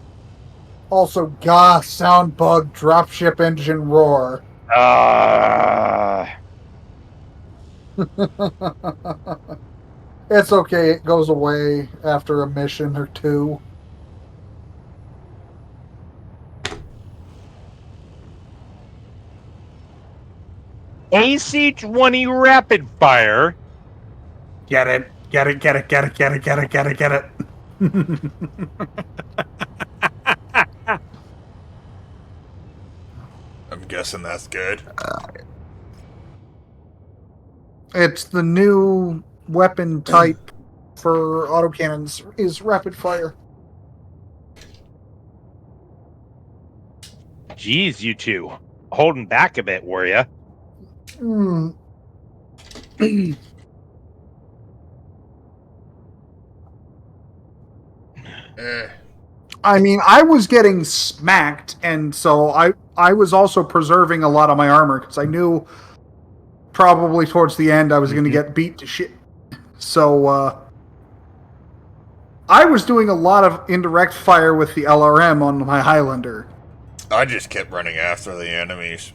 Also, gah, sound bug, dropship engine roar. It's okay, it goes away after a mission or two. AC-20 rapid fire. Get it, get it, get it, get it, get it, get it, get it, get it. I'm guessing that's good. It's the new weapon type for autocannons is rapid fire. Jeez, you two. Holding back a bit, were ya? Hmm. I mean, I was getting smacked, and so I was also preserving a lot of my armor because I knew probably towards the end I was going to get beat to shit. So I was doing a lot of indirect fire with the LRM on my Highlander. I just kept running after the enemies.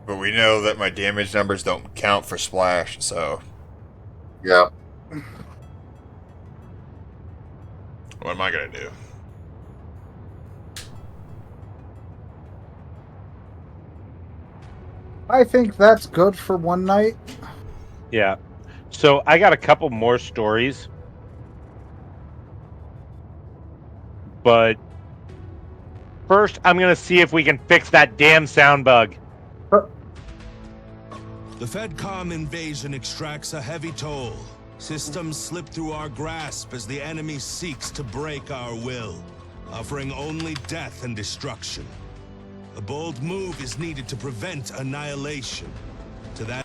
But we know that my damage numbers don't count for splash, so Yeah. what am I gonna do? I think that's good for one night. Yeah. So I got a couple more stories. But first, I'm going to see if we can fix that damn sound bug. The FedCom invasion extracts a heavy toll. Systems slip through our grasp as the enemy seeks to break our will, offering only death and destruction. A bold move is needed to prevent annihilation. To that...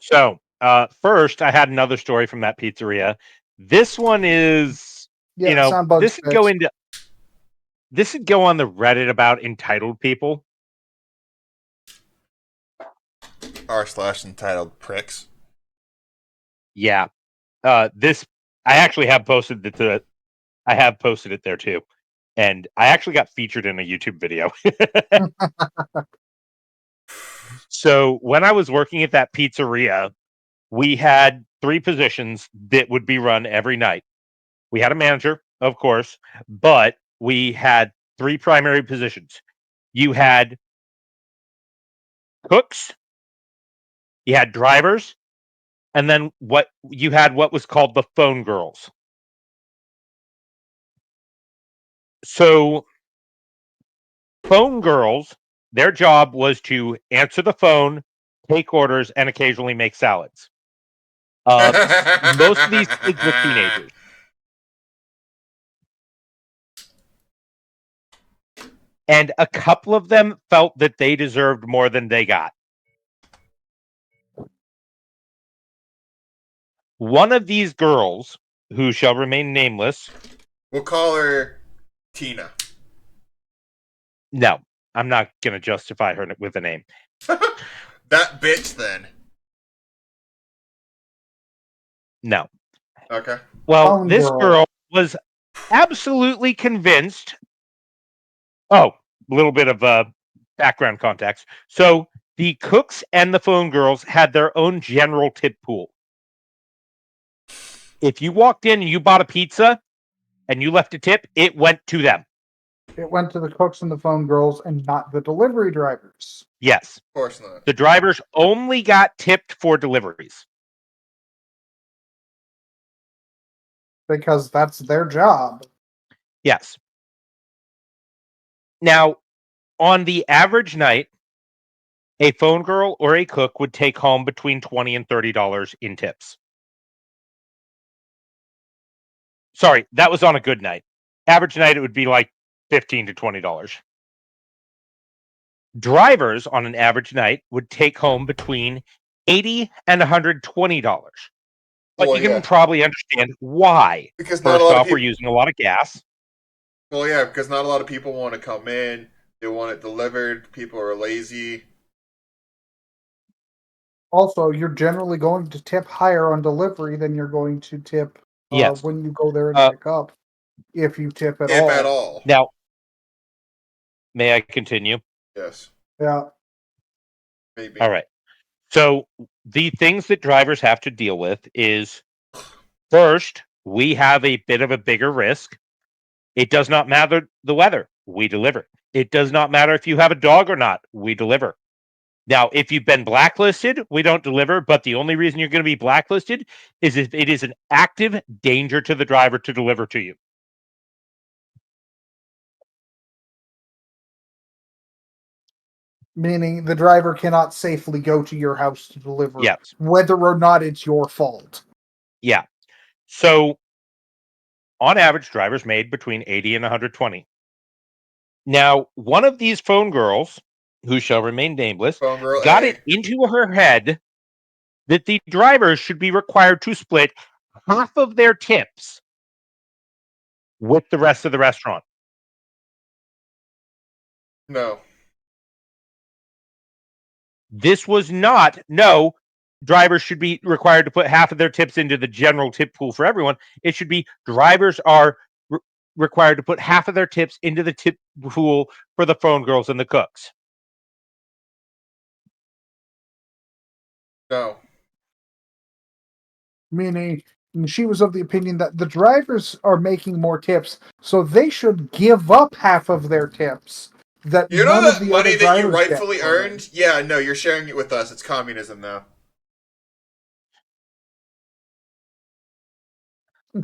So, first, I had another story from that pizzeria. This one is, Yeah, sound bug's this would go fixed. into, this would go on the Reddit about entitled people. r/entitled pricks. Yeah. This, I actually have posted it to, I have posted it there too. And I actually got featured in a YouTube video. So when I was working at that pizzeria, we had 3 positions that would be run every night. We had a manager, of course, but we had 3 primary positions. You had cooks, you had drivers, and then what was called the phone girls. So phone girls, their job was to answer the phone, take orders, and occasionally make salads. Most of these kids were teenagers. And a couple of them felt that they deserved more than they got. One of these girls, who shall remain nameless. We'll call her Tina. No, I'm not going to justify her with a name. That bitch, then. No. Okay. Well, this girl was absolutely convinced. Oh, a little bit of background context. So the cooks and the phone girls had their own general tip pool. If you walked in and you bought a pizza and you left a tip, it went to them. It went to the cooks and the phone girls and not the delivery drivers. Yes. Of course not. The drivers only got tipped for deliveries. Because that's their job. Yes. Now, on the average night, a phone girl or a cook would take home between $20 and $30 in tips. Sorry, that was on a good night. Average night, it would be like $15 to $20. Drivers on an average night would take home between $80 and $120. But Well, you can yeah, probably understand why. because not a First lot of off, we're people. using a lot of gas. Well, yeah, because not a lot of people want to come in. They want it delivered. People are lazy. Also, you're generally going to tip higher on delivery than you're going to tip Yes. when you go there and Uh, pick up, if you tip at If all. at all. Now, may I continue? Yes. Yeah. Maybe. All right. So the things that drivers have to deal with is first, we have a bit of a bigger risk. It does not matter the weather, we deliver. It does not matter if you have a dog or not, we deliver. Now, if you've been blacklisted, we don't deliver, but the only reason you're going to be blacklisted is if it is an active danger to the driver to deliver to you. Meaning the driver cannot safely go to your house to deliver, Yes. whether or not it's your fault. Yeah. So, on average, drivers made between 80 and 120. Now, one of these phone girls, who shall remain nameless, Phone girl got A. it into her head that the drivers should be required to split half of their tips with the rest of the restaurant. No. This was not, no, drivers should be required to put half of their tips into the general tip pool for everyone. It should be drivers are required to put half of their tips into the tip pool for the phone girls and the cooks. No. Meaning she was of the opinion that the drivers are making more tips, so they should give up half of their tips that You know none of that the money other that you drivers get rightfully for them. earned? Yeah, no, you're sharing it with us. It's communism now.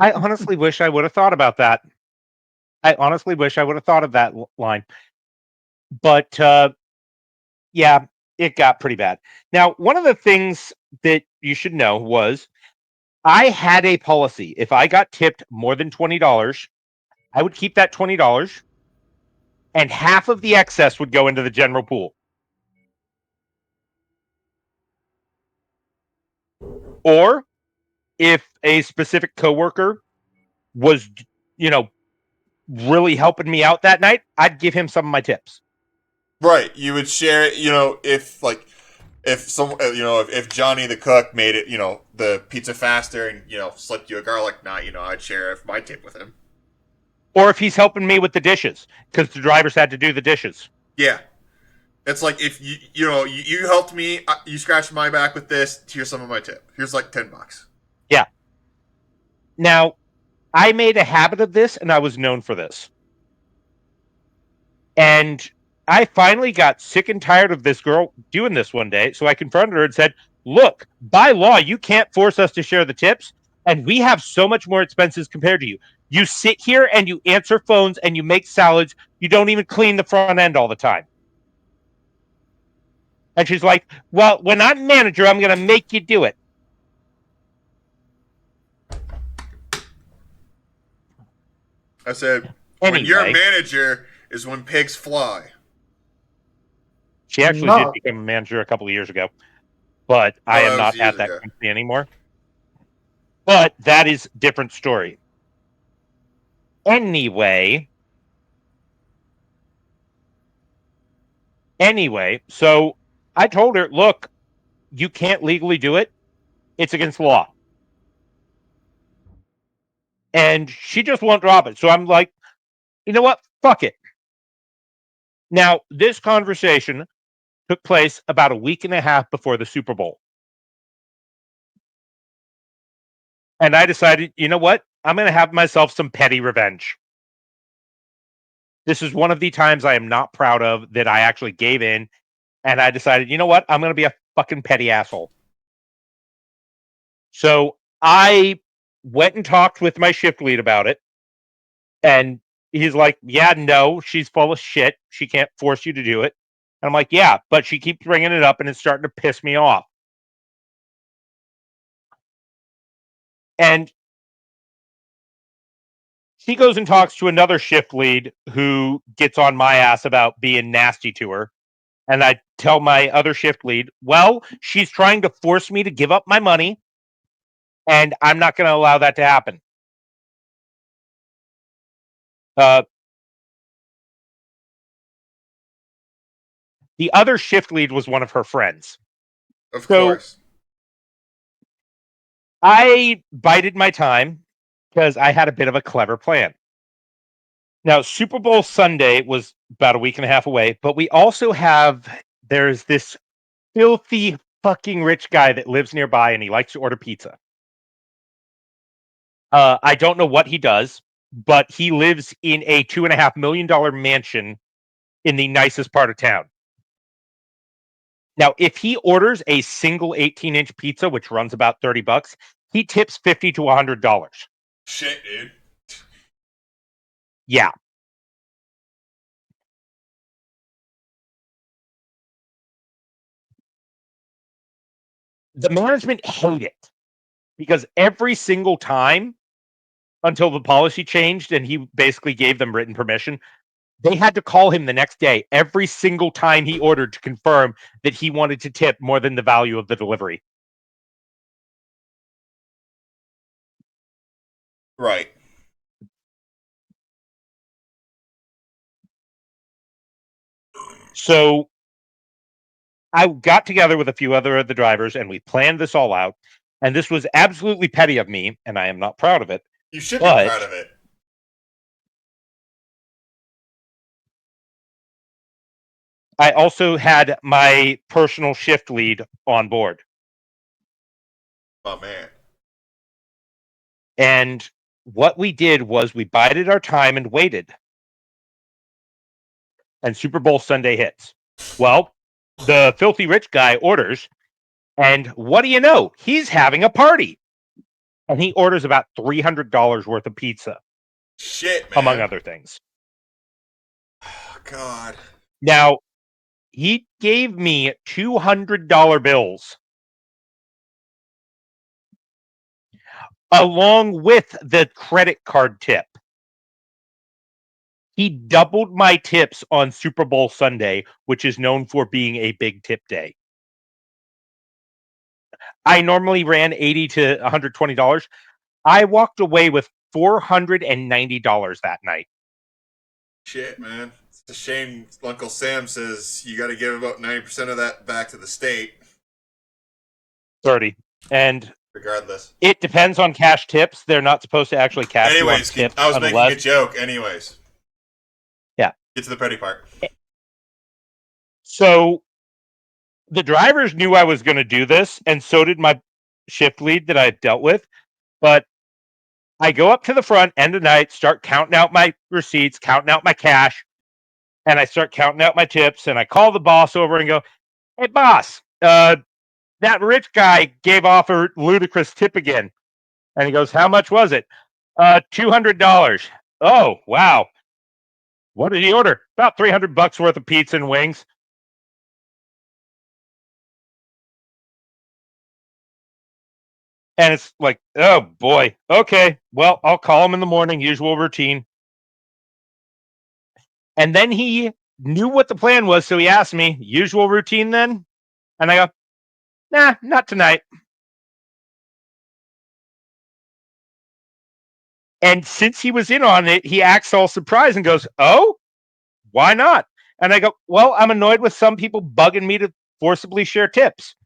I honestly wish I would have thought about that. I honestly wish I would have thought of that line. But yeah, it got pretty bad. Now, one of the things that you should know was I had a policy. If I got tipped more than $20, I would keep that $20 and half of the excess would go into the general pool. Or if a specific coworker was, you know, really helping me out that night, I'd give him some of my tips. Right. You would share it, if some, if Johnny the cook made it, the pizza faster and, slipped you a garlic knot, I'd share my tip with him. Or if he's helping me with the dishes, because the drivers had to do the dishes. Yeah. It's like if you helped me, you scratched my back with this. Here's some of my tip. Here's like $10. Yeah. Now, I made a habit of this, and I was known for this. And I finally got sick and tired of this girl doing this one day. So I confronted her and said, "Look, by law, you can't force us to share the tips. And we have so much more expenses compared to you. You sit here and you answer phones and you make salads. You don't even clean the front end all the time." And she's like, "Well, when I'm manager, I'm going to make you do it." I said, when you're a Anyway, manager is when pigs fly. she actually did become a manager a couple of years ago, but I No, am that was not years at that ago. company anymore. But that is a different story. Anyway, so I told her, "Look, you can't legally do it. It's against the law." And she just won't drop it. So I'm like, you know what? Fuck it. Now, this conversation took place about a week and a half before the Super Bowl. And I decided, you know what? I'm going to have myself some petty revenge. This is one of the times I am not proud of that I actually gave in. And I decided, you know what? I'm going to be a fucking petty asshole. So I went and talked with my shift lead about it. And he's like, yeah, no, she's full of shit. She can't force you to do it. And I'm like, yeah, but she keeps bringing it up and it's starting to piss me off. And she goes and talks to another shift lead who gets on my ass about being nasty to her. And I tell my other shift lead, well, she's trying to force me to give up my money, and I'm not going to allow that to happen. The other shift lead was one of her friends. Of course. I bided my time because I had a bit of a clever plan. Now, Super Bowl Sunday was about a week and a half away, but we also there's this filthy fucking rich guy that lives nearby and he likes to order pizza. I don't know what he does, but he lives in a $2.5 million mansion in the nicest part of town. Now, if he orders a single 18-inch pizza, which runs about $30, he tips $50 to $100. Shit, dude. Yeah. The management hate it because every single time until the policy changed and he basically gave them written permission, they had to call him the next day every single time he ordered to confirm that he wanted to tip more than the value of the delivery. Right. So I got together with a few other of the drivers and we planned this all out. And this was absolutely petty of me, and I am not proud of it. You should be proud of it. I also had my personal shift lead on board. Oh, man. And what we did was we bided our time and waited. And Super Bowl Sunday hits. Well, the filthy rich guy orders, and what do you know? He's having a party. And he orders about $300 worth of pizza. Shit, man. Among other things. Oh, God. Now, he gave me $200 bills along with the credit card tip. He doubled my tips on Super Bowl Sunday, which is known for being a big tip day. I normally ran $80 to $120. I walked away with $490 that night. Shit, man. It's a shame Uncle Sam says you got to give about 90% of that back to the state. 30. And regardless, it depends on cash tips. They're not supposed to actually cash you on tips. I was making a joke. Anyways. Yeah. Get to the petty part. So the drivers knew I was going to do this, and so did my shift lead that I dealt with. But I go up to the front end of the night, start counting out my receipts, counting out my cash, and I start counting out my tips. And I call the boss over and go, "Hey, boss, that rich guy gave off a ludicrous tip again." And he goes, "How much was it?" $200. Oh, wow. What did he order? About $300 worth of pizza and wings. And it's like, oh boy. Okay. Well, I'll call him in the morning, usual routine. And then he knew what the plan was. So he asked me, usual routine then? And I go, nah, not tonight. And since he was in on it, he acts all surprised and goes, oh, why not? And I go, well, I'm annoyed with some people bugging me to forcibly share tips.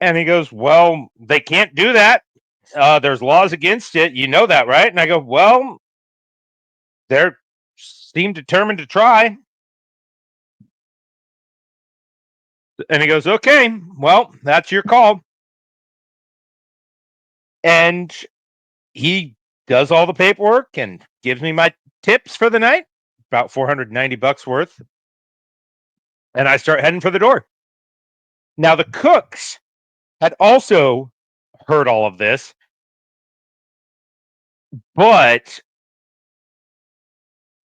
And he goes, well, they can't do that. There's laws against it. You know that, right? And I go, well, they seem determined to try. And he goes, okay, well, that's your call. And he does all the paperwork and gives me my tips for the night, about $490 worth. And I start heading for the door. Now, the cooks had also heard all of this. But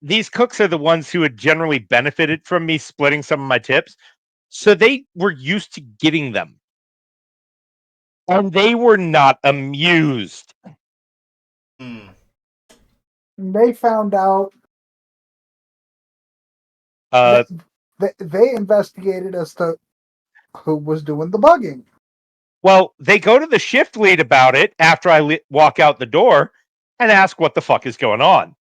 these cooks are the ones who had generally benefited from me splitting some of my tips. So they were used to getting them. And they were not amused. Hmm. They found out Uh, they investigated as to who was doing the bugging. well, they go to the shift lead about it after I walk out the door and ask what the fuck is going on.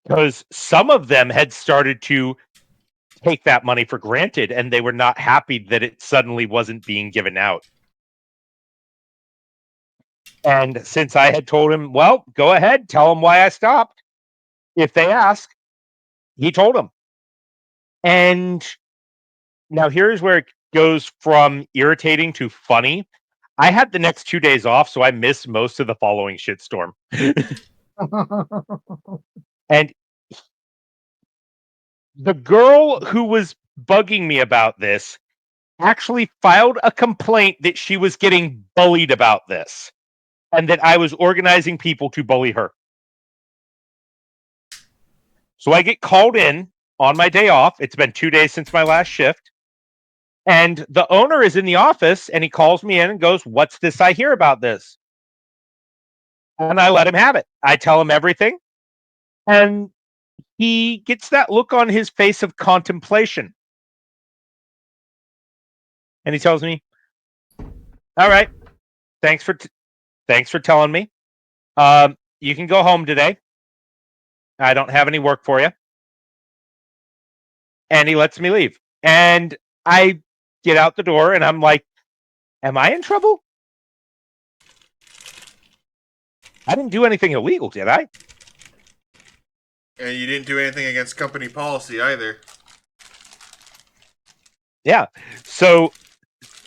Because some of them had started to take that money for granted and they were not happy that it suddenly wasn't being given out. And since I had told him, well, go ahead, tell them why I stopped. If they ask, he told them. And now here's where it goes from irritating to funny. I had the next 2 days off, so I missed most of the following shitstorm. And the girl who was bugging me about this actually filed a complaint that she was getting bullied about this and that I was organizing people to bully her. So I get called in on my day off. It's been 2 days since my last shift. And the owner is in the office and he calls me in and goes, "What's this I hear about this?" And I let him have it. I tell him everything. And he gets that look on his face of contemplation. And he tells me, "All right, thanks for telling me. You can go home today. I don't have any work for you." And he lets me leave. And I get out the door and I'm like, am I in trouble? I didn't do anything illegal, did I? And you didn't do anything against company policy either. Yeah. So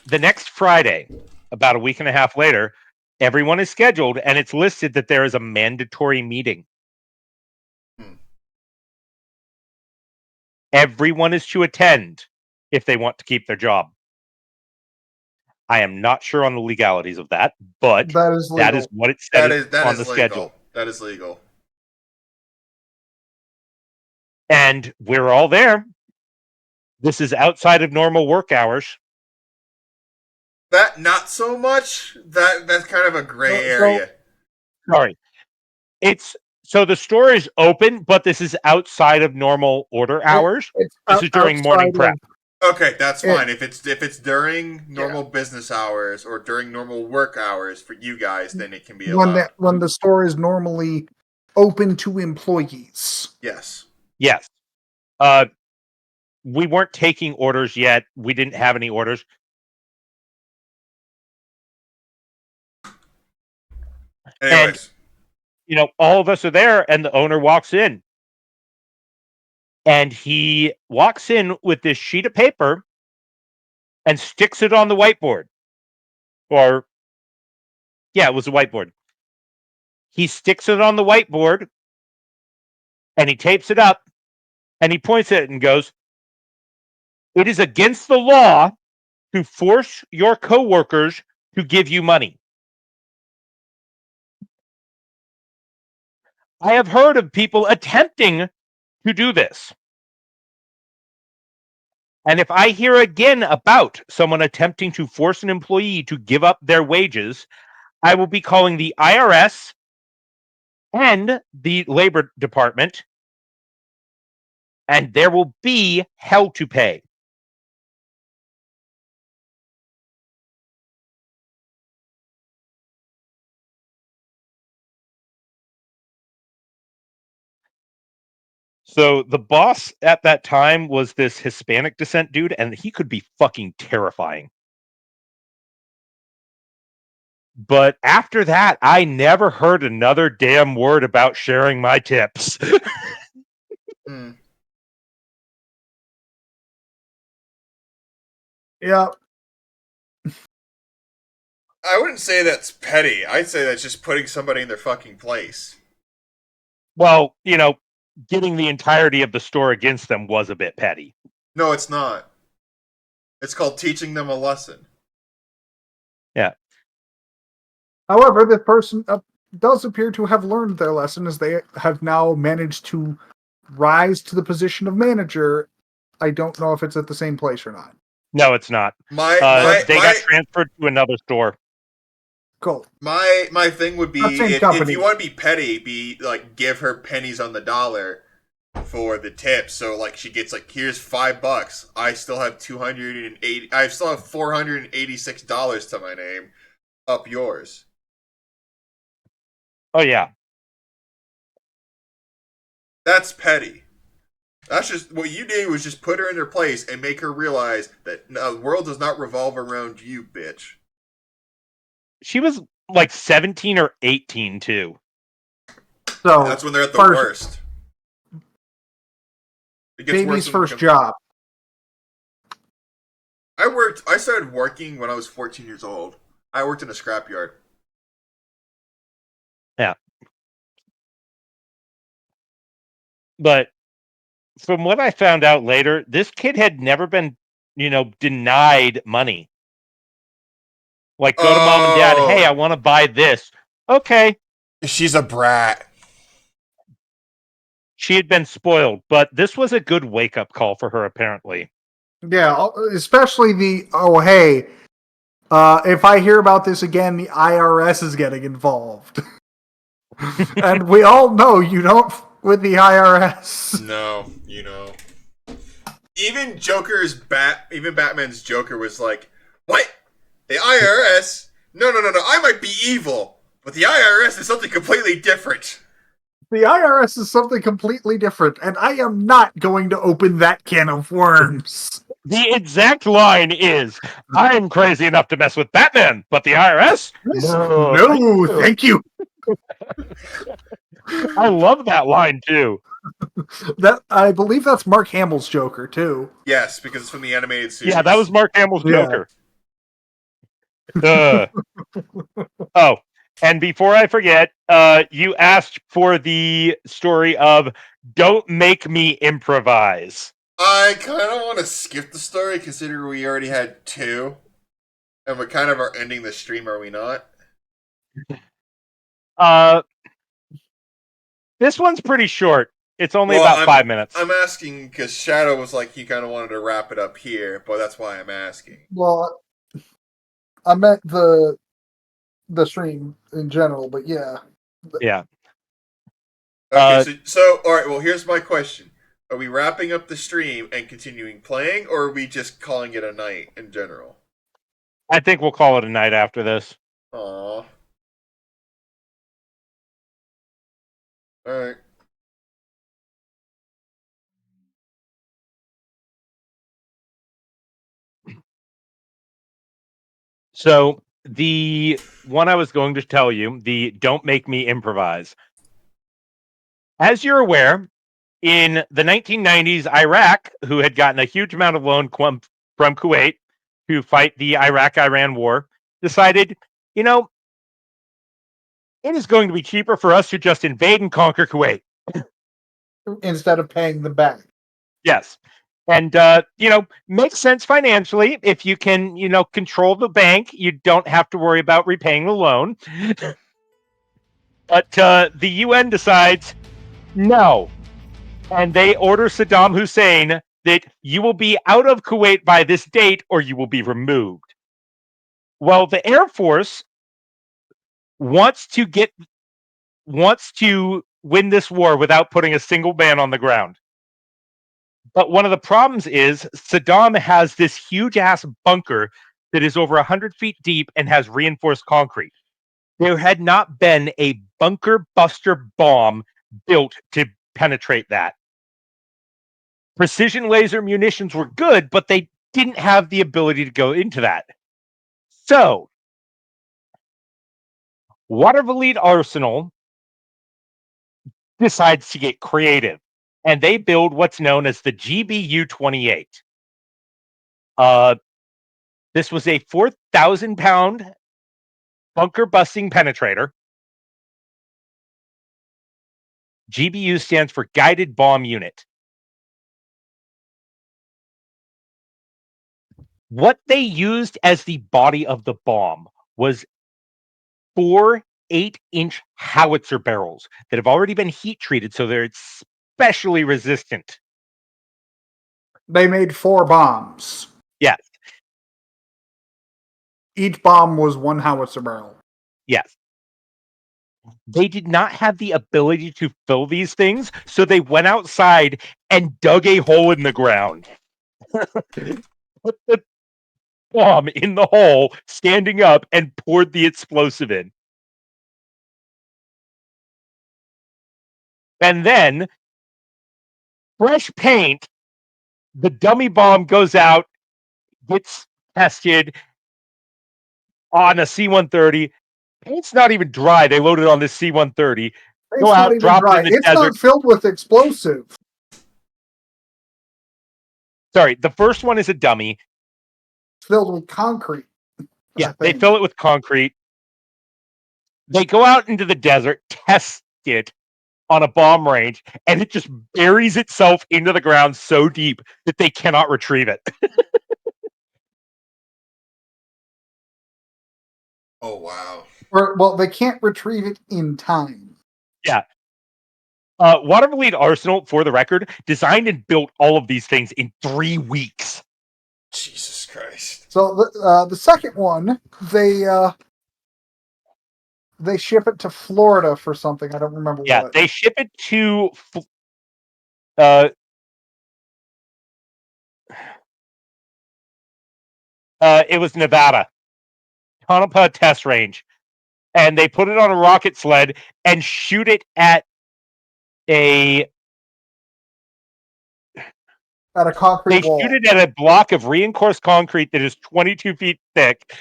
the next Friday, about a week and a half later, everyone is scheduled and it's listed that there is a mandatory meeting. Everyone is to attend if they want to keep their job. I am not sure on the legalities of that, but That is that legal. is what it said That on is the legal. schedule. That is legal. And we're all there. This is outside of normal work hours. That not so much. That's kind of a gray area. Sorry. It's so the store is open, but this is outside of normal order hours. This is during morning prep. Okay, that's fine. If it's during normal business hours or during normal work hours for you guys, then it can be allowed. When the store is normally open to employees. Yes. Yes. We weren't taking orders yet. We didn't have any orders. Anyways. And, all of us are there, and the owner walks in. And he walks in with this sheet of paper and sticks it on the whiteboard. Or, yeah, it was a whiteboard. He sticks it on the whiteboard, and he tapes it up, and he points at it and goes, "It is against the law to force your coworkers to give you money." I have heard of people attempting to do this. And if I hear again about someone attempting to force an employee to give up their wages, I will be calling the IRS and the Labor Department, and there will be hell to pay. So the boss at that time was this Hispanic descent dude, and he could be fucking terrifying. But after that, I never heard another damn word about sharing my tips. Yeah. I wouldn't say that's petty. I'd say that's just putting somebody in their fucking place. Well, getting the entirety of the store against them was a bit petty. No, it's not. It's called teaching them a lesson. Yeah. However, the person does appear to have learned their lesson, as they have now managed to rise to the position of manager. I don't know if it's at the same place or not. No, it's not. My They got transferred to another store. Cool. My thing would be, Same if company. you want to be petty, be like, give her pennies on the dollar for the tip. So like she gets like, here's $5. I still have $280. I still have $486 to my name. Up yours. Oh yeah. That's petty. That's just what you did, was just put her in her place and make her realize that the world does not revolve around you, bitch. She was like 17 or 18 too. So That's when they're at the first, worst. It gets worse baby's when first job. I started working when I was 14 years old. I worked in a scrapyard. Yeah. But from what I found out later, this kid had never been, denied money. Like, go to mom and dad, hey, I want to buy this. Okay. She's a brat. She had been spoiled, but this was a good wake-up call for her, apparently. Yeah, especially hey, if I hear about this again, the IRS is getting involved. And we all know you don't with the IRS. No, Even Batman's Joker was like, what? The IRS? No. I might be evil, but the IRS is something completely different. The IRS is something completely different, and I am not going to open that can of worms. The exact line is, I am crazy enough to mess with Batman, but the IRS? No, thank you. I love that line, too. I believe that's Mark Hamill's Joker, too. Yes, because it's from the animated series. Yeah, that was Mark Hamill's Joker. Oh, and before I forget, you asked for the story of Don't Make Me Improvise. I kind of want to skip the story, considering we already had 2. And we kind of are ending the stream, are we not? This one's pretty short. It's only about 5 minutes. I'm asking because Shadow was like, he kind of wanted to wrap it up here, but that's why I'm asking. Well, I meant the stream in general, but yeah. Yeah. Okay, so all right, well, here's my question. Are we wrapping up the stream and continuing playing, or are we just calling it a night in general? I think we'll call it a night after this. Aww. Alright. So, the one I was going to tell you, the Don't Make Me Improvise. As you're aware, in the 1990s, Iraq, who had gotten a huge amount of loan from Kuwait to fight the Iraq-Iran war, decided, it is going to be cheaper for us to just invade and conquer Kuwait. Instead of paying them back. Yes. And, makes sense financially. If you can, control the bank, you don't have to worry about repaying the loan. But the UN decides, no. And they order Saddam Hussein that you will be out of Kuwait by this date or you will be removed. Well, the Air Force wants to win this war without putting a single man on the ground. But one of the problems is Saddam has this huge-ass bunker that is over 100 feet deep and has reinforced concrete. There had not been a bunker buster bomb built to penetrate that. Precision laser munitions were good, but they didn't have the ability to go into that. So, Watervliet Arsenal decides to get creative, and they build what's known as the GBU-28. This was a 4,000-pound bunker busting penetrator. GBU stands for Guided Bomb Unit. What they used as the body of the bomb was 4 8-inch howitzer barrels that have already been heat treated, so they're especially resistant. They made 4 bombs. Yes, Each bomb was 1 howitzer barrel. yes. They did not have the ability to fill these things, so they went outside and dug a hole in the ground. Put the bomb in the hole, standing up, and poured the explosive in. And then, fresh paint, the dummy bomb goes out, gets tested on a C-130. Paint's not even dry. They load it on this C-130. It's Go not out, even drop it dry. in the It's desert. not filled with explosive. Sorry, the first one is a dummy. It's filled with concrete. Yeah, they fill it with concrete. They go out into the desert, test it on a bomb range, and it just buries itself into the ground so deep that they cannot retrieve it. Oh, wow. Well, they can't retrieve it in time. Yeah. Watervliet Arsenal, for the record, designed and built all of these things in 3 weeks. Jesus Christ. So the second one, they ship it to Florida for something. I don't remember Yeah, what. they ship it to it was Nevada, Tonopah Test Range, and they put it on a rocket sled and shoot it at a concrete They wall. shoot it at a block of reinforced concrete that is 22 feet thick,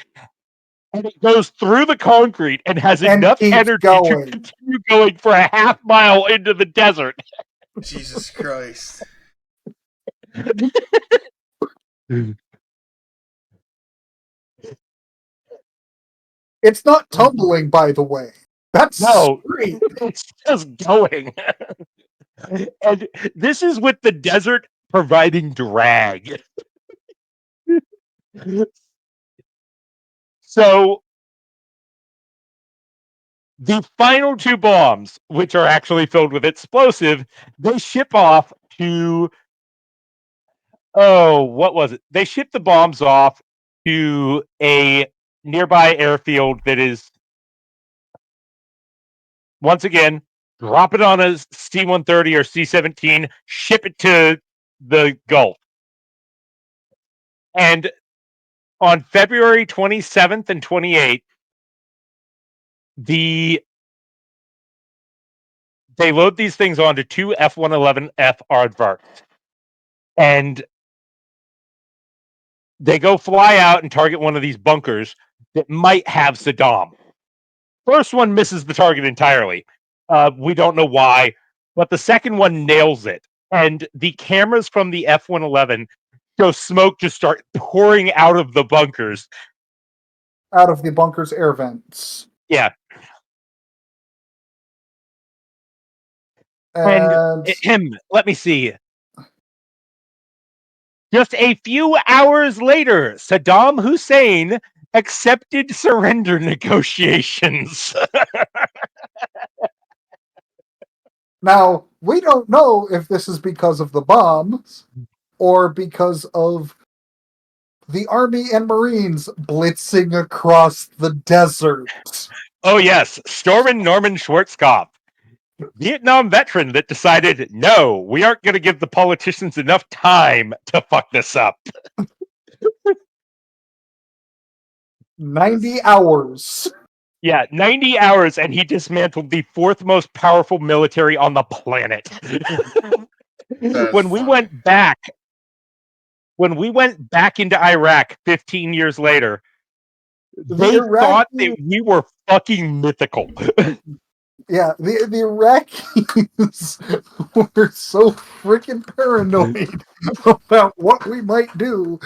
and it goes through the concrete and has enough energy to continue going for a half mile into the desert. Jesus Christ. It's not tumbling, by the way. That's No, great. It's just going. And this is with the desert providing drag. So the final 2 bombs, which are actually filled with explosive, they ship off to what was it? They ship the bombs off to a nearby airfield that is, once again, drop it on a C-130 or C-17, ship it to the Gulf. And on February 27th and 28th, they load these things onto 2 F-111F aardvarks. And they go fly out and target one of these bunkers that might have Saddam. First one misses the target entirely. We don't know why, but the second one nails it. And the cameras from the F-111 show smoke just start pouring out of the bunkers. Out of the bunker's air vents. Yeah. And let me see. Just a few hours later, Saddam Hussein accepted surrender negotiations. Now, we don't know if this is because of the bombs or because of the Army and Marines blitzing across the desert. Oh, yes. Stormin Norman Schwarzkopf, Vietnam veteran that decided, no, we aren't going to give the politicians enough time to fuck this up. 90 hours. Yeah, 90 hours, and he dismantled the 4th most powerful military on the planet. When we went back into Iraq 15 years later, they thought that we were fucking mythical. Yeah, the Iraqis were so freaking paranoid about what we might do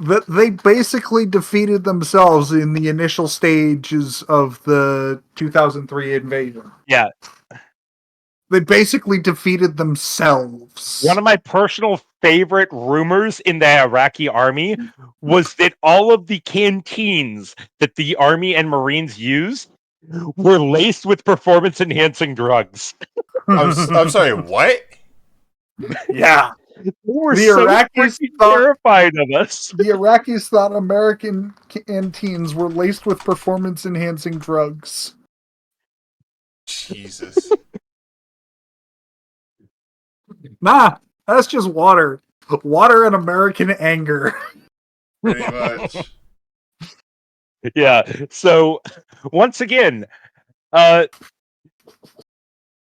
that they basically defeated themselves in the initial stages of the 2003 invasion. Yeah. They basically defeated themselves. One of my personal favorite rumors in the Iraqi army was that all of the canteens that the army and Marines used were laced with performance-enhancing drugs. I'm sorry, what? Yeah. They were The so Iraqis freaking thought- terrified of us. The Iraqis thought American canteens were laced with performance-enhancing drugs. Jesus. Nah, that's just water. Water and American anger. Pretty much. Yeah. So, once again, do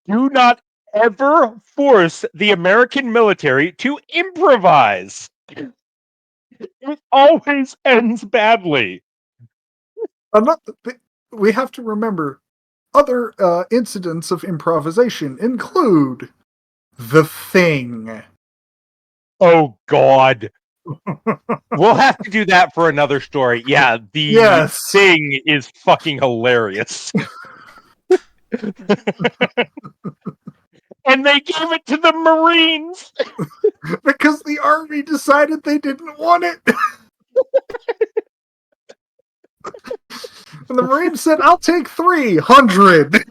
not ever force the American military to improvise. It always ends badly. We have to remember, other incidents of improvisation include The Thing. Oh, God. We'll have to do that for another story. Yeah, the Yes. Thing is fucking hilarious. And they gave it to the Marines. Because the Army decided they didn't want it. And the Marines said, I'll take 300.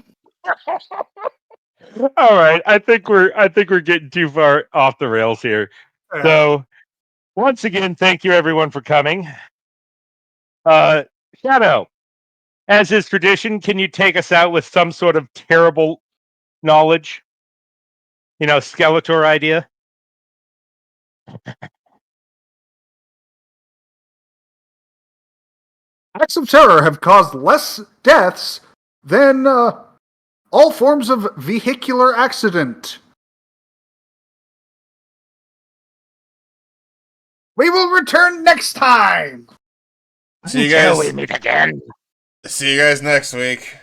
All right, I think we're getting too far off the rails here. So, once again, thank you everyone for coming. Shadow, as is tradition, can you take us out with some sort of terrible knowledge? Skeletor idea? Acts of terror have caused less deaths than all forms of vehicular accident. We will return next time. See you Until guys. we meet again. See you guys next week.